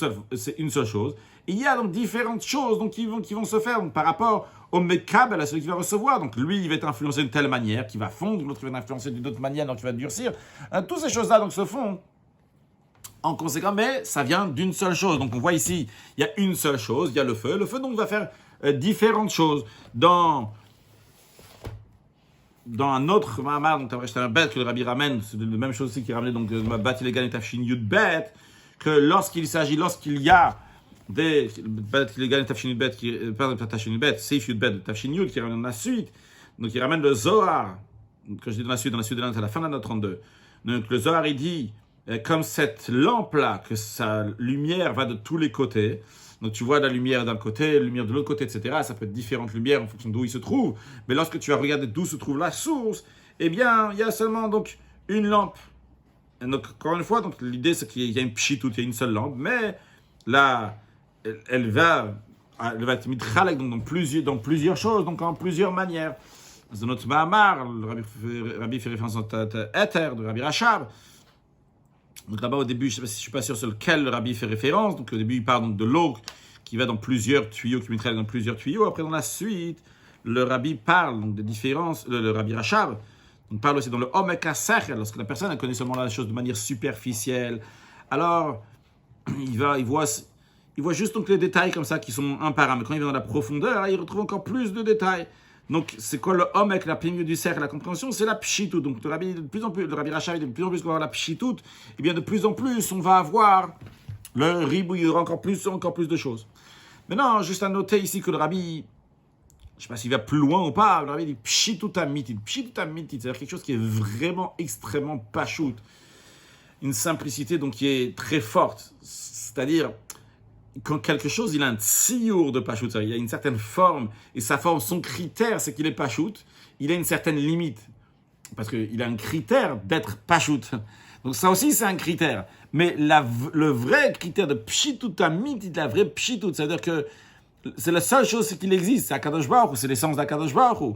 seule chose. Et il y a donc différentes choses donc, qui vont se faire donc, par rapport au mekabel, à celui qui va recevoir. Donc, lui, il va être influencé d'une telle manière, qui va fondre, l'autre va être influencé d'une autre manière, donc qui va durcir. Toutes ces choses-là donc, se font en conséquence, mais ça vient d'une seule chose. Donc on voit ici, il y a une seule chose, il y a le feu. Le feu donc va faire différentes choses. Dans un autre mamar, donc c'est un bête que le Rabbi ramène, c'est la même chose aussi qu'il ramenait donc Bat Ilegan et Tafshin Yud Bet, que lorsqu'il y a des Bat Ilegan et Tafshin Yud Bet, Tafshin Yud Bet, Seif Yud Bet, Tafshin Yud qui ramène dans la suite, donc il ramène le Zohar, que je dis dans la suite de la à la fin de la note 32. Donc le Zohar il dit comme cette lampe-là, que sa lumière va de tous les côtés. Donc tu vois la lumière d'un côté, la lumière de l'autre côté, etc. Ça peut être différentes lumières en fonction d'où il se trouve. Mais lorsque tu vas regarder d'où se trouve la source, eh bien, il y a seulement donc une lampe. Et donc, encore une fois, donc, l'idée c'est qu'il y a une pshitout, il y a une seule lampe, mais là, elle va être mitchalek dans plusieurs choses, donc en plusieurs manières. Dans notre Mahamar, le Rabbi fait référence à Ether, de Rabbi Rachab. Donc là-bas, au début, je ne suis pas sûr sur lequel le Rabbi fait référence. Donc au début, il parle donc de l'eau qui va dans plusieurs tuyaux, qui mitraille dans plusieurs tuyaux. Après, dans la suite, le Rabbi parle donc des différences, le Rabbi Rachab, on parle aussi dans le Omek HaSechel, lorsque la personne elle connaît seulement la chose de manière superficielle. Alors, il voit juste donc les détails comme ça qui sont un par un. Mais quand il va dans la profondeur, là, il retrouve encore plus de détails. Donc, c'est quoi le Omek, la plénitude du cercle, la compréhension? C'est la pshitout. Donc, le Rabbi Rachab, de plus en plus qu'on va avoir la pshitout, et bien de plus en plus, on va avoir le ribou, il y aura encore plus de choses. Maintenant, juste à noter ici que le Rabbi, je ne sais pas s'il va plus loin ou pas, le Rabbi dit pshitout amitit. Pshitout amitit, c'est-à-dire quelque chose qui est vraiment extrêmement pachout. Une simplicité donc qui est très forte. C'est-à-dire, quand quelque chose, il a un tsiour de pachout, il a une certaine forme, et sa forme, son critère, c'est qu'il est pachout, il a une certaine limite, parce qu'il a un critère d'être pachout. Donc ça aussi, c'est un critère. Mais le vrai critère de pshitout amitit, la vraie pshitout, c'est-à-dire que c'est la seule chose qu'il existe, c'est Akadosh Baruch Hu, c'est l'essence d'Akadosh Baruch Hu.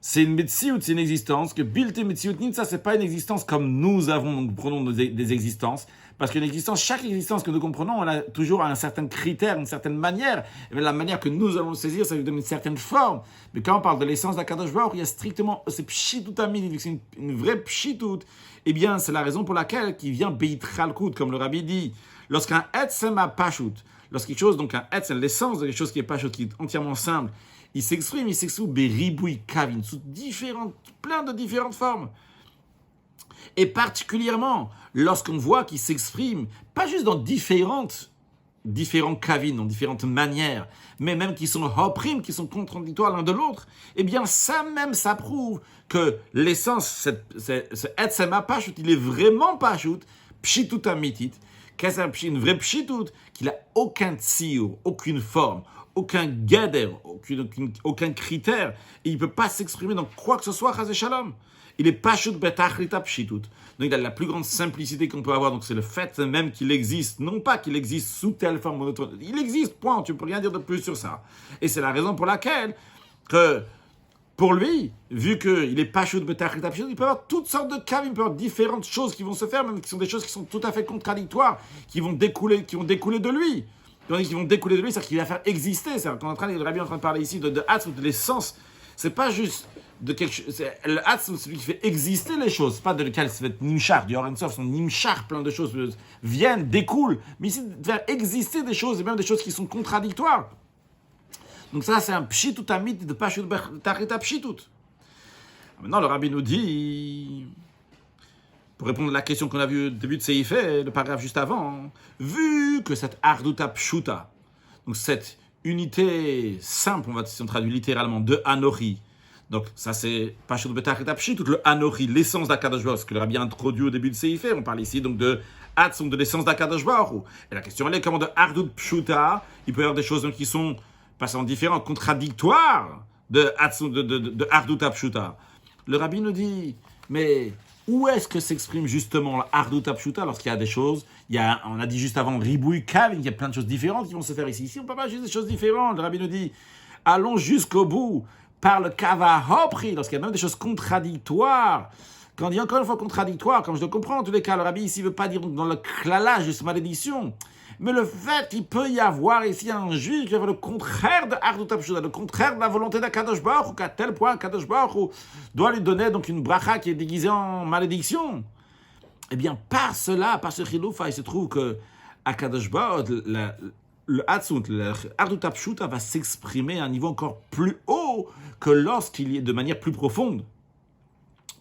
c'est une Metsiout, c'est une existence, que Bilte Metsiout Nitsa, c'est pas une existence comme nous avons, donc prenons des existences, parce qu'une existence, chaque existence que nous comprenons, elle a toujours un certain critère, une certaine manière, et la manière que nous allons le saisir, ça lui donne une certaine forme. Mais quand on parle de l'essence d'Akadosh Baruch, il y a strictement, c'est Pshitut Amid, c'est une vraie Pshitut, eh bien, c'est la raison pour laquelle qui vient Beit Chalkut, comme le Rabbi dit, lorsqu'un Etzem a Pashut, lorsqu'il chose, donc un Etzem, l'essence de quelque chose qui est Pashut, qui est entièrement simple, il s'exprime Beribouy Kavin, sous plein de différentes formes. Et particulièrement, lorsqu'on voit qu'il s'exprime, pas juste dans différents kavin, dans différentes manières, mais même qui sont hoprim, qui sont contradictoires l'un de l'autre, eh bien, ça prouve que l'essence, ce etzema pashut, il est vraiment pashut, pshitut amitit, qu'est-ce une vraie pshitut, qu'il n'a aucun tziour, aucune forme, aucun gader, aucun critère, et il ne peut pas s'exprimer dans quoi que ce soit, chas shalom. Il est pashut betachlita pshitut. Donc il a la plus grande simplicité qu'on peut avoir, donc c'est le fait même qu'il existe, non pas qu'il existe sous telle forme monotone, il existe, point, tu ne peux rien dire de plus sur ça. Et c'est la raison pour laquelle que, pour lui, vu qu'il est pashut betachlita pshitut, il peut avoir toutes sortes de cas, il peut avoir différentes choses qui vont se faire, même qui sont des choses qui sont tout à fait contradictoires, qui vont découler de lui. Qui vont découler de lui, c'est-à-dire qu'il va faire exister. C'est-à-dire qu'on le Rabbi est en train de parler ici de Hatz, de l'essence. C'est pas juste de quelque chose. Le Hatz, c'est celui qui fait exister les choses. C'est pas de lequel c'est être Nimchar, du Oren Sof, son Nimchar, plein de choses viennent, découlent. Mais ici, de faire exister des choses, et même des choses qui sont contradictoires. Donc ça, c'est un pshitut amit de pashut betachlita pshitut. Maintenant, le Rabbi nous dit, pour répondre à la question qu'on a vue au début de Seifé, le paragraphe juste avant, vu que cette arduta pshuta, donc cette unité simple, si on traduit littéralement, de Anori, donc ça c'est pashut betachlita pshitut, le Anori, l'essence d'Akadosh Baruch, ce que le Rabbi a introduit au début de Seifé, on parle ici donc de Hatzum, de l'essence d'Akadosh Baruch. Et la question elle est comment de ardut pshuta, il peut y avoir des choses qui sont passant différentes, contradictoires de Hatzum, de arduta pshuta. Le Rabbi nous dit, mais où est-ce que s'exprime justement l'Arduta Pshuta lorsqu'il y a des choses, on a dit juste avant Ribouy Kavin, il y a plein de choses différentes qui vont se faire ici. Ici, on ne parle pas juste des choses différentes. Le Rabbi nous dit, allons jusqu'au bout par le Kava Hopri, lorsqu'il y a même des choses contradictoires. Quand on dit encore une fois contradictoire, comme je le comprends, en tous les cas, le Rabbi ici ne veut pas dire dans le clalage, juste malédiction. Mais le fait qu'il peut y avoir ici un juge qui va faire le contraire de Arduta Pshuta, le contraire de la volonté d'Akadosh Baruch Hu, qu'à tel point Akadosh Baruch Hu doit lui donner donc une bracha qui est déguisée en malédiction. Eh bien, par cela, par ce chiloufa, il se trouve que Akadosh Baruch Hu, le Hatzunt, le Arduta Pshuta va s'exprimer à un niveau encore plus haut que lorsqu'il y est de manière plus profonde.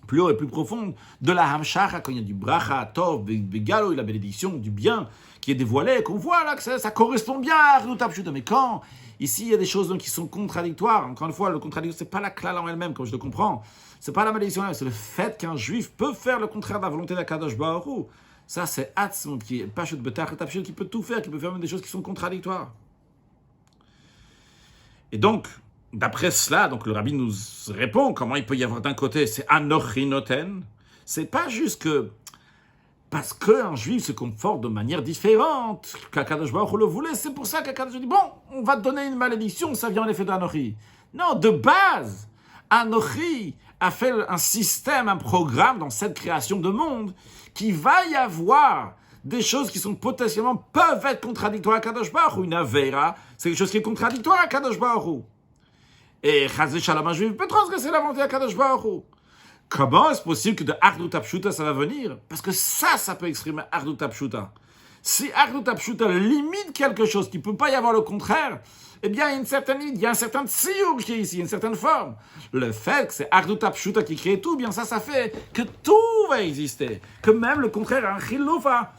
Plus haut et plus profonde, de la Hamshacha, quand il y a du bracha, tov, begalo, la bénédiction, du bien qui est dévoilé, qu'on voit là que ça correspond bien à Arduta Pshuta. Mais quand, ici, il y a des choses donc, qui sont contradictoires, encore une fois, le contradictoire, c'est pas la klala en elle-même, comme je le comprends, c'est pas la malédiction, c'est le fait qu'un juif peut faire le contraire de la volonté d'Akadosh Baruch Hu. Ça, c'est Hatzum, qui est Pashut Betachlita Pshitut, qui peut tout faire, qui peut faire même des choses qui sont contradictoires. Et donc, d'après cela, donc le Rabbi nous répond comment il peut y avoir d'un côté, c'est Anochi Noten, c'est pas juste que parce qu'un juif se comporte de manière différente qu'Akadosh Baruch Hu le voulait, c'est pour ça qu'Akadosh dit, bon, on va te donner une malédiction, ça vient en effet d'Anochi. Non, de base, Anochi a fait un système, un programme dans cette création de monde qui va y avoir des choses qui sont potentiellement, peuvent être contradictoires à Kadosh Baruch Hu. Une aveira, c'est quelque chose qui est contradictoire à Kadosh Baruch Hu. Et Chazé Shalom, un juif peut transgresser la volonté à Kadosh Baruch Hu. Comment est-ce possible que de Arduta Pshuta ça va venir? Parce que ça peut exprimer Arduta Pshuta. Si Arduta Pshuta limite quelque chose qui ne peut pas y avoir le contraire, eh bien, il y a une certaine limite, il y a un certain tziour qui est ici, une certaine forme. Le fait que c'est Arduta Pshuta qui crée tout, bien ça fait que tout va exister. Que même le contraire, un chiloufa,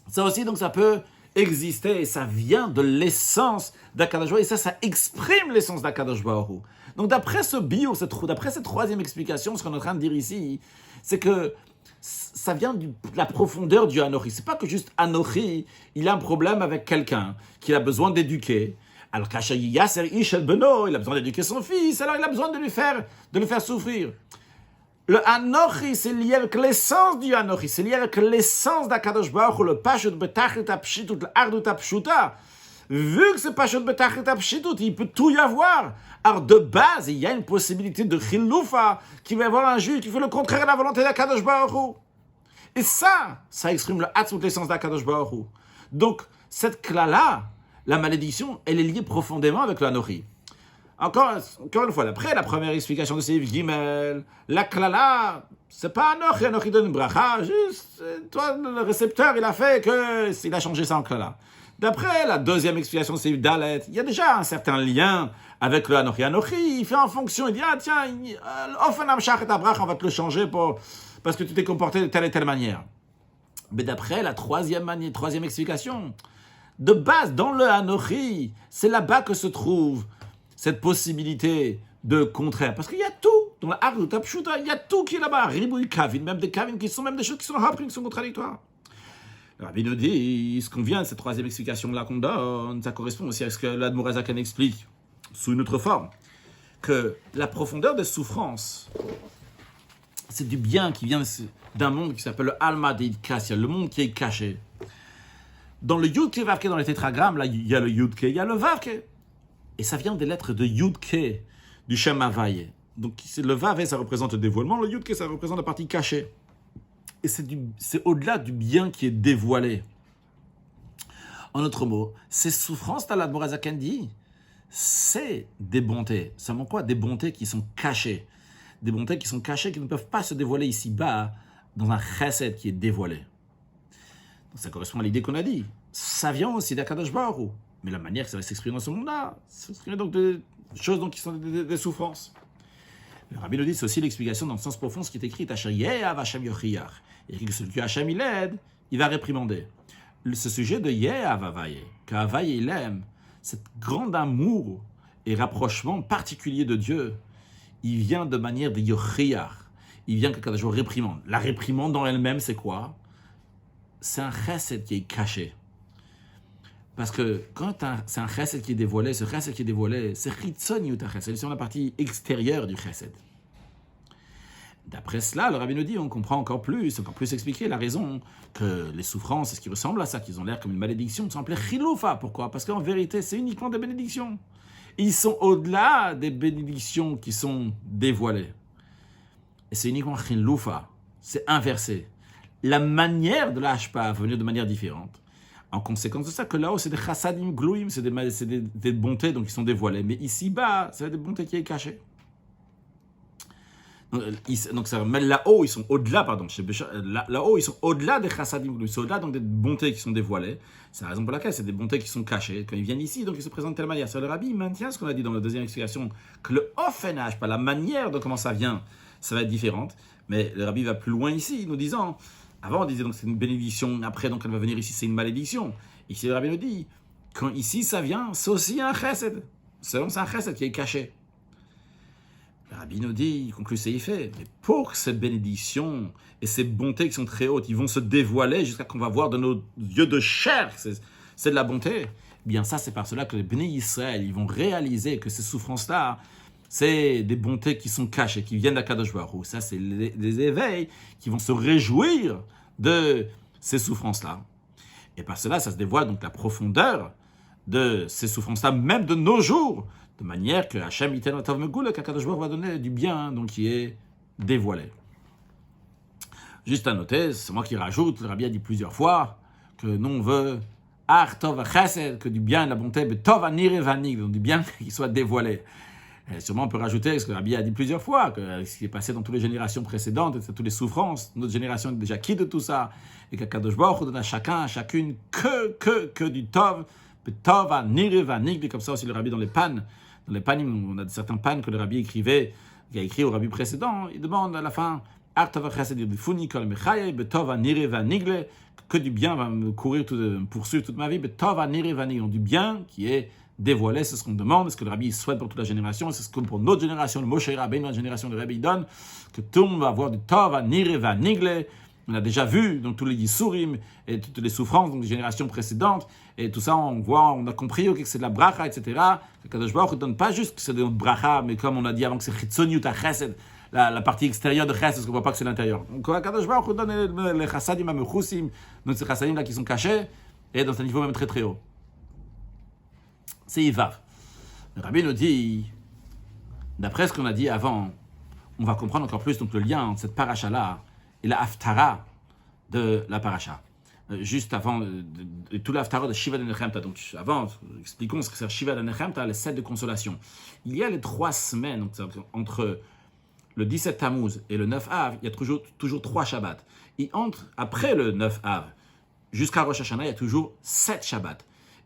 ça aussi, donc ça peut exister, et ça vient de l'essence d'Akadosh Baruch Hu, et ça exprime l'essence d'Akadosh Baruch Hu. Donc d'après ce bio, d'après cette troisième explication, ce qu'on est en train de dire ici, c'est que ça vient de la profondeur du Anochi. C'est pas que juste Anochi, il a un problème avec quelqu'un qu'il a besoin d'éduquer. Alors Kashayiyaser Ishel Beno, il a besoin d'éduquer son fils, alors il a besoin de le faire souffrir. Le Anochi, c'est lié avec l'essence du Anochi, c'est lié avec l'essence d'Akadosh Baruch Hu, le Pashut Betachlita Pshitut, le Arduta Pshuta. vu que c'est pas Pashut Betachlit Apshitout, il peut tout y avoir. Alors de base, il y a une possibilité de Chiloufa, qui va y avoir un juge qui fait le contraire à la volonté d'Akadosh Baruch Hu. Et ça exprime le Hatzmut, l'essence d'Akadosh Baruch Hu. Donc, cette cla-là, la malédiction, elle est liée profondément avec le Anochi. Encore une fois, d'après la première explication de Seif Gimel, la cla-là, c'est pas Anochi, Anochi donne une bracha, juste, toi, le récepteur, il a fait que, il a changé ça en cla-là. D'après la deuxième explication de Seif Dalet, il y a déjà un certain lien avec le Anochi. Anochi, il fait en fonction, il dit, ah tiens, Ofen Amshach et ta bracha, on va te le changer parce que tu t'es comporté de telle et telle manière. Mais d'après la troisième explication, de base, dans le Anochi, c'est là-bas que se trouve cette possibilité de contraire. Parce qu'il y a tout, dans la Arut Apshuta, il y a tout qui est là-bas. Ribouille Kavin, même des Kavin qui sont même des choses qui sont qui sont contradictoires. Le Rabbi nous dit, ce qu'on vient de cette troisième explication-là qu'on donne, ça correspond aussi à ce que l'Admour Azaken explique, sous une autre forme, que la profondeur des souffrances, c'est du bien qui vient d'un monde qui s'appelle le Alma Deid Kassia, le monde qui est caché. Dans le Yud-Ke Vav-Ke, dans les tétragrammes, là, il y a le Yud-Ke, il y a le Vav-Ke. Et ça vient des lettres de Yud-Ke, du Shem Havaye. Donc le Vav, ça représente le dévoilement, le Yud-Ke, ça représente la partie cachée. Et c'est au-delà du bien qui est dévoilé. En d'autres mots, ces souffrances, là, l'Admour Azaken dit, c'est des bontés. Seulement quoi? Des bontés qui sont cachées. Des bontés qui sont cachées, qui ne peuvent pas se dévoiler ici-bas, dans un chesed qui est dévoilé. Donc ça correspond à l'idée qu'on a dit. Ça vient aussi d'Akadosh Baruch Hu. Mais la manière que ça va s'exprimer dans ce monde-là, c'est s'exprimer donc des choses donc, qui sont des souffrances. Le Rabbi nous dit, c'est aussi l'explication dans le sens profond, ce qui est écrit, Asher Yehav Hashem Yochiyach. Et que celui que Hashem il aide, il va réprimander. Ce sujet de Yehav Havaye, qu'Havaye il aime, cet grand amour et rapprochement particulier de Dieu, il vient de manière de Yochiyach. Il vient qu'Akadosh Baruch Hu réprimande. La réprimande dans elle-même, c'est quoi? C'est un chesed qui est caché. Parce que quand c'est un chesed qui est dévoilé, ce chesed qui est dévoilé, c'est chitzon yuta chesed, c'est la partie extérieure du chesed. D'après cela, le Rabbi nous dit, on comprend encore plus expliquer la raison que les souffrances, ce qui ressemble à ça, qu'ils ont l'air comme une malédiction, sont appelées chiloufa. Pourquoi? Parce qu'en vérité, c'est uniquement des bénédictions. Ils sont au-delà des bénédictions qui sont dévoilées. Et c'est uniquement chiloufa. C'est inversé. La manière de la hashpa va venir de manière différente. En conséquence de ça, que là-haut, c'est des chassadim glouim, c'est des bontés donc qui sont dévoilées. Mais ici-bas, c'est des bontés qui sont cachées. Donc ça, mais là-haut, ils sont au-delà, là-haut, ils sont au-delà des chassadim glouim. C'est au-delà donc des bontés qui sont dévoilées. C'est la raison pour laquelle c'est des bontés qui sont cachées. Quand ils viennent ici, donc ils se présentent de telle manière. C'est le Rabbi maintient ce qu'on a dit dans la deuxième explication, que le offenage, pas la manière de comment ça vient, ça va être différente. Mais le Rabbi va plus loin ici, nous disant... Avant, on disait donc c'est une bénédiction, après, donc elle va venir ici, c'est une malédiction. Ici, le Rabbi nous dit, quand ici ça vient, c'est aussi un chesed. C'est un chesed qui est caché. Le Rabbi nous dit, il conclut ses effets, mais pour que cette bénédiction et ces bontés qui sont très hautes, ils vont se dévoiler jusqu'à qu'on va voir de nos yeux de chair, c'est de la bonté. Eh bien, ça, c'est par cela que les Bnei Israël, ils vont réaliser que ces souffrances-là, c'est des bontés qui sont cachées, qui viennent d'Akadosh Baruch Hu. Ça, c'est des éveils qui vont se réjouir de ces souffrances-là. Et par cela, ça se dévoile donc la profondeur de ces souffrances-là, même de nos jours, de manière que Hashem Yiten Atov Megul, qu'Akadosh Baruch Hu va donner du bien, donc qui est dévoilé. Juste à noter, c'est moi qui rajoute, le Rabbi a dit plusieurs fois que nous on veut Ar Tov Chesed, que du bien et de la bonté, Tov Anir Vanig, donc du bien qui soit dévoilé. Et sûrement, on peut rajouter ce que Rabbi a dit plusieurs fois, que ce qui est passé dans toutes les générations précédentes, toutes les souffrances, notre génération est déjà quitte de tout ça, et qu'Akadosh Baruch Hu donne à chacun, à chacune, que du Tov, Tov, Anir, Vanig, comme ça aussi le Rabbi dans les pannes, on a certains pannes que le Rabbi écrivait, qui a écrit au Rabbi précédent, il demande à la fin, Ar Tov Chesed Yirfuni Kol Mechaye, Tov, Anir, Vanig, que du bien va me poursuivre toute ma vie, Tov, Anir, Vanig, du bien qui est dévoilé, c'est ce qu'on demande, c'est ce que le Rabbi souhaite pour toute la génération, c'est ce que pour notre génération, le Moshe Rabbeinu, notre génération de Rabbi donne, que tout le monde va avoir du Tov, Nire, Nigle. On a déjà vu donc tous les Yisurim et toutes les souffrances donc, des générations précédentes, et tout ça on a compris que c'est de la bracha, etc. Que Kadosh Baruch Hu ne donne pas juste que c'est de la bracha, mais comme on a dit avant que c'est Chitzoniut Chesed, la partie extérieure de Chesed, parce qu'on ne voit pas que c'est l'intérieur. Donc Kadosh Baruch Hu donne les Chassadim Amechusim, donc ces Chassadim là qui sont cachés, et dans un niveau même très très haut. c'est Ivav. Le Rabbi nous dit, d'après ce qu'on a dit avant, on va comprendre encore plus donc, le lien entre cette paracha-là et la haftara de la paracha. Juste avant tout l'haftara de Shiva de Nechemta. Donc avant, expliquons ce que c'est Shiva de Nechemta, les 7 de consolation. Il y a les 3 semaines donc, entre le 17 Tammuz et le 9 Av, il y a toujours 3 Shabbats. Et après le 9 Av, jusqu'à Rosh Hashanah, il y a toujours 7 Shabbats.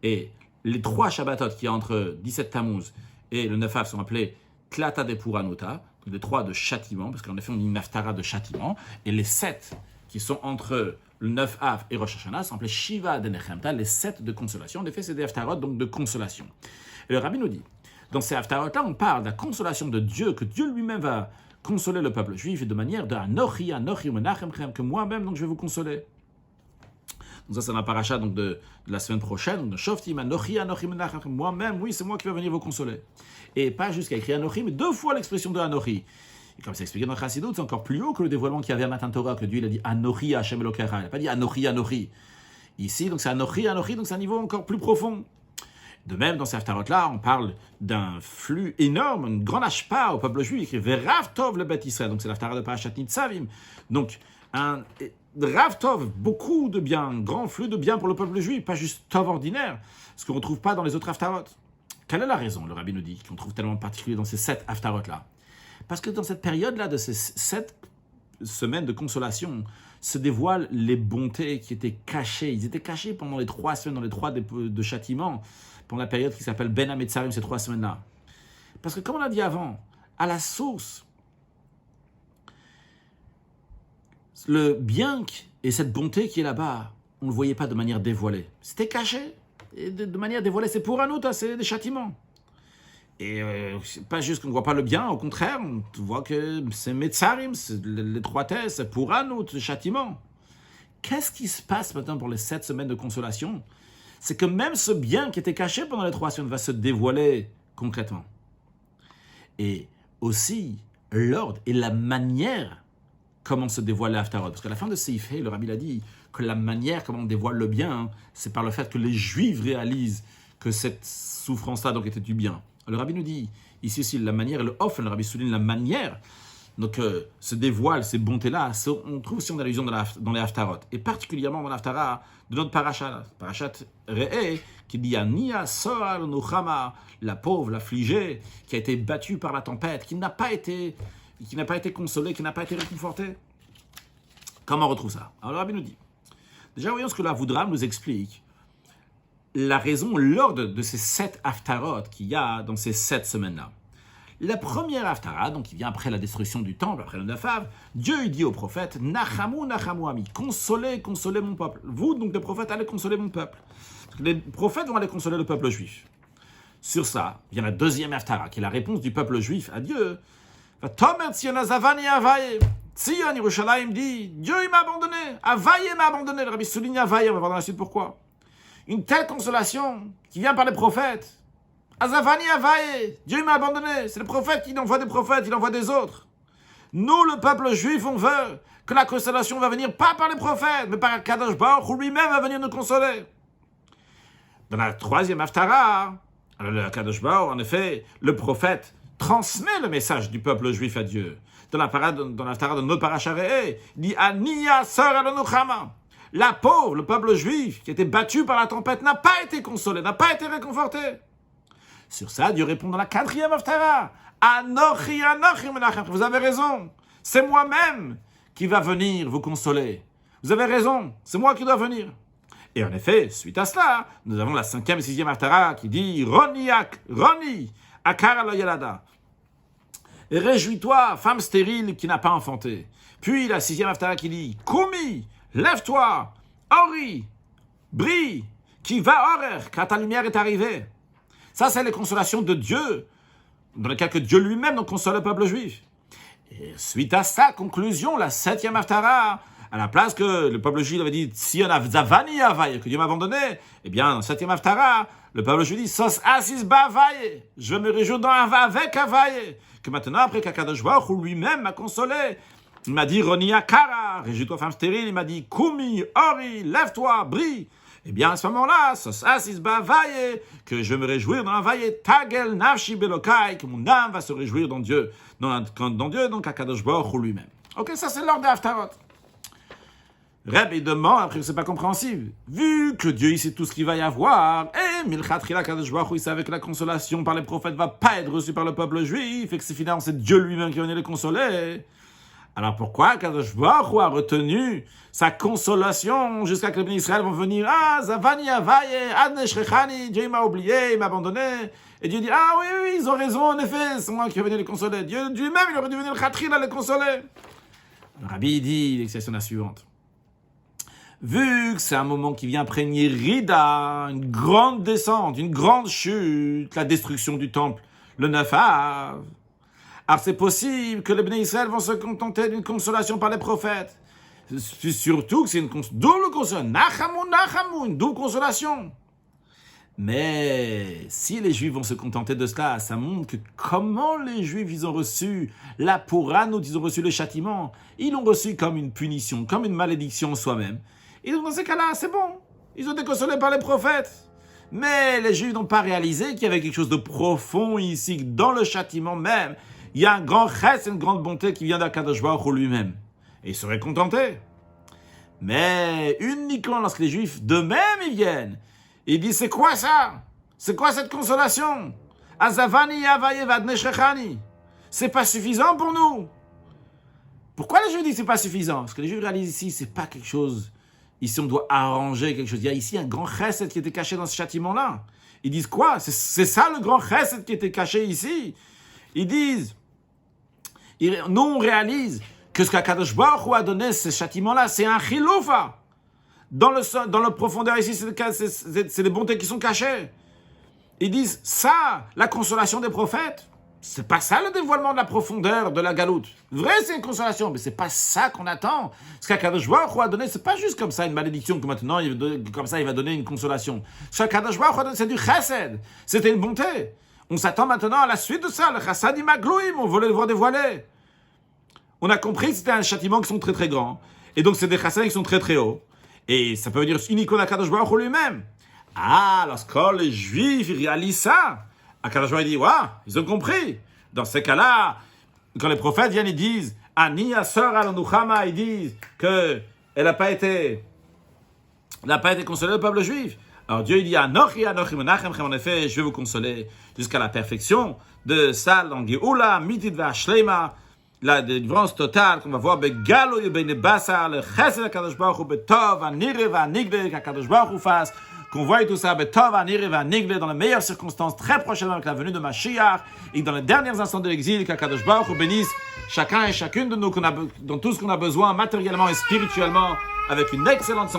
Et les 3 Shabbatot qui y a entre 17 Tammuz et le 9 Av sont appelés Klata de Puranuta, les 3 de châtiment, parce qu'en effet on dit une haftara de châtiment, et les 7 qui sont entre le 9 Av et Rosh Hashanah sont appelés Shiva de Nechemta, les 7 de consolation. En effet, c'est des haftarot, donc de consolation. Et le Rabbi nous dit, dans ces haftarot-là, on parle de la consolation de Dieu, que Dieu lui-même va consoler le peuple juif de manière de Anochi, Anochi, Menachemchem, que moi-même, donc je vais vous consoler. Donc ça, c'est la paracha donc de la semaine prochaine, donc de Shoftim, Anochi, Anochi, Menachemchem, moi-même, oui, c'est moi qui vais venir vous consoler. Et pas juste qu'à écrire Anochi, mais 2 fois l'expression de Anochi. Et comme c'est expliqué dans Chassidut, c'est encore plus haut que le dévoilement qu'il y avait à Matan Torah, que Dieu il a dit Anochi Hashem Elokecha. Il n'a pas dit Anochi, Anochi. Ici, donc c'est Anochi, Anochi, donc c'est un niveau encore plus profond. De même, dans ces haftarot-là, on parle d'un flux énorme, une grande ashpa au peuple juif, écrit Verav Tov le Bet Israël. Donc c'est l'haftarah de Parashat Nitzavim. Donc, un Rav Tov, beaucoup de bien, un grand flux de bien pour le peuple juif, pas juste Tov ordinaire, ce qu'on ne retrouve pas dans les autres haftarot. Quelle est la raison, le Rabbi nous dit, qu'on trouve tellement particulier dans ces 7 haftarot-là? Parce que dans cette période-là, de ces 7 semaines de consolation, se dévoilent les bontés qui étaient cachées. Ils étaient cachés pendant les 3 semaines, dans les 3 de châtiment, pendant la période qui s'appelle Ben Hametzarim, ces 3 semaines-là. Parce que comme on l'a dit avant, à la source, le bien et cette bonté qui est là-bas, on ne le voyait pas de manière dévoilée. C'était caché. Et de manière dévoilée, c'est pour un autre, c'est des châtiments. Et c'est pas juste qu'on ne voit pas le bien, au contraire, on voit que c'est Metzarim, c'est l'étroitesse, c'est pour un autre châtiment. Qu'est-ce qui se passe maintenant pour les 7 semaines de consolation? C'est que même ce bien qui était caché pendant les 3 semaines va se dévoiler concrètement. Et aussi, l'ordre et la manière comment se dévoile l'Haftarot. Parce qu'à la fin de Seif Hei, le Rabbi l'a dit, que la manière comment on dévoile le bien, c'est par le fait que les Juifs réalisent que cette souffrance-là donc était du bien. Le Rabbi nous dit, ici aussi, la manière, le off, le Rabbi souligne la manière, donc se dévoile ces bontés-là, on trouve aussi en allusion dans les Haftarot, et particulièrement dans l'Haftara de notre parachat Re'eh, qui dit Ania Soal Nuchama, la pauvre, l'affligée, qui a été battue par la tempête, qui n'a pas été consolée, qui n'a pas été réconfortée. Comment on retrouve ça? Alors le Rabbi nous dit, déjà voyons ce que la Voudrame nous explique, la raison, l'ordre de ces 7 haftarot qu'il y a dans ces 7 semaines-là. La première haftara, donc qui vient après la destruction du temple, après le 9 Av, Dieu il dit au prophète, Nachamu, Nachamu ami, consolez, consolez mon peuple. Vous, donc les prophètes, allez consoler mon peuple. Les prophètes vont aller consoler le peuple juif. Sur ça, vient la deuxième haftara, qui est la réponse du peuple juif à Dieu. Sion Yerushalayim dit, Dieu il m'a abandonné, Avaye m'a abandonné. Le Rabbi souligne Avaye, on va voir dans la suite pourquoi. Une telle consolation qui vient par les prophètes. Azavani Avaye, Dieu m'a abandonné. C'est le prophète qui envoie des prophètes, il envoie des autres. Nous, le peuple juif, on veut que la consolation va venir pas par les prophètes, mais par Kadosh Baruch Hu lui-même va venir nous consoler. Dans la troisième haftara, le Kadosh Baruch Hu, en effet, le prophète transmet le message du peuple juif à Dieu. Dans l'haftara de notre parasha Re'eh, il dit Aniya Sor Elonuchama. La pauvre, le peuple juif, qui a été battu par la tempête, n'a pas été consolé, n'a pas été réconforté. Sur ça, Dieu répond dans la 4e haftara. Anochi, Anochi, Menachem. Vous avez raison. C'est moi-même qui va venir vous consoler. Vous avez raison. C'est moi qui dois venir. Et en effet, suite à cela, nous avons la 5e et 6e haftara qui dit Roni, Akara lo Yelada. Réjouis-toi, femme stérile qui n'a pas enfanté. Puis la 6e haftara qui dit Kumi, lève-toi, Ori, brille, qui va horer, car ta lumière est arrivée. Ça, c'est les consolations de Dieu, dans lesquelles que Dieu lui-même donc console le peuple juif. Et suite à ça, conclusion, la 7e haftara, à la place que le peuple juif avait dit Sion Avzavani Avaye, que Dieu m'a abandonné, eh bien, dans la 7e haftara, le peuple juif dit Sos Asis Ba Avaye, je me réjouis dans avec Avaye, que maintenant, après qu'Akadosh Baruch Hu lui-même m'a consolé, il m'a dit Roni Akara, réjouis-toi femme stérile, il m'a dit Kumi, Ori, lève-toi, brille. Eh bien, à ce moment-là, que je vais me réjouir dans la vaille, tagel nafshi belokai, que mon âme va se réjouir dans Dieu, dans Dieu, donc à Kadosh Baruch Hu lui-même. Ok, ça c'est l'ordre d'Haftarot. Reb, il demande, après que c'est pas compréhensible, vu que Dieu, il sait tout ce qu'il va y avoir, et Milchatrila Kadosh Baruch Hu, il savait que la consolation par les prophètes va pas être reçue par le peuple juif, et que c'est finalement c'est Dieu lui-même qui va venir les consoler. Alors pourquoi Kadosh Baruch Hu a retenu sa consolation jusqu'à que les bénis Israël vont venir, Zavani Avaye, Adne Shrechani, Dieu m'a oublié, il m'a abandonné. Et Dieu dit, oui, ils ont raison, en effet, c'est moi qui vais venir les consoler. Dieu lui-même, il aurait dû venir le Khatrila les consoler. Le Rabbi dit l'expression la suivante. Vu que c'est un moment qui vient imprégner Rida, une grande descente, une grande chute, la destruction du temple, le 9 Av, alors c'est possible que les bénis Israël vont se contenter d'une consolation par les prophètes. Surtout que c'est une double consolation. Nachamu, une double consolation. Mais si les Juifs vont se contenter de cela, ça montre que comment les Juifs ils ont reçu la Pouranout, ils ont reçu le châtiment. Ils l'ont reçu comme une punition, comme une malédiction en soi-même. Et donc dans ces cas-là, c'est bon. Ils ont été consolés par les prophètes. Mais les Juifs n'ont pas réalisé qu'il y avait quelque chose de profond ici, dans le châtiment même. Il y a un grand chesed, une grande bonté qui vient d'Akadosh Baruch Hu lui-même. Et ils seraient contentés. Mais uniquement lorsque les Juifs d'eux-mêmes ils viennent, ils disent, c'est quoi ça? C'est quoi cette consolation? Azavani Yavaye Vadne Shrechani. C'est pas suffisant pour nous. Pourquoi les Juifs disent que c'est pas suffisant? Parce que les Juifs réalisent ici, c'est pas quelque chose. Ici, on doit arranger quelque chose. Il y a ici un grand chesed qui était caché dans ce châtiment-là. Ils disent quoi? C'est ça le grand chesed qui était caché ici. Ils disent, nous on réalise que ce qu'Akadosh Baruch Hu a donné, ce châtiment-là, c'est un chiloufa. Dans le profondeur ici, c'est les bontés qui sont cachées. Ils disent, ça, la consolation des prophètes, c'est pas ça le dévoilement de la profondeur de la galoute. Vrai, c'est une consolation, mais c'est pas ça qu'on attend. Ce qu'Akadosh Baruch Hu a donné, c'est pas juste comme ça une malédiction que maintenant, comme ça, il va donner une consolation. Ce qu'Akadosh Baruch Hu a donné, c'est du chesed. C'était une bonté. On s'attend maintenant à la suite de ça. Le chassadim aglouim, on voulait le voir dévoiler. On a compris que c'était un châtiment qui sont très très grands. Et donc c'est des chassadim qui sont très très hauts. Et ça peut venir uniquement d'Akadosh Baruch Hu lui-même. Lorsque les Juifs réalisent ça, Akadosh Baruch Hu dit, ils ont compris. Dans ces cas-là, quand les prophètes viennent, ils disent, Ani Asor al-Nuchama, ils disent qu'elle n'a pas été consolée le peuple juif. Alors Dieu il dit, Anochi Menachem, en effet, je vais vous consoler jusqu'à la perfection de ça, dans Geoula, Mitid V'Ashlema, la délivrance totale qu'on va voir, Begalo Yebene Basa, le Chesed Akadosh Baruch Hu, Betov, Anire V'Anigle, qu'Akadosh Baruch Hu fasse, qu'on voit tout ça, Betov, Anire V'Anigle, dans les meilleures circonstances, très prochainement avec la venue de Mashiach, et dans les derniers instants de l'exil, qu'Akadosh Baruch Hu bénisse chacun et chacune de nous, dans tout ce qu'on a besoin, matériellement et spirituellement, avec une excellente santé.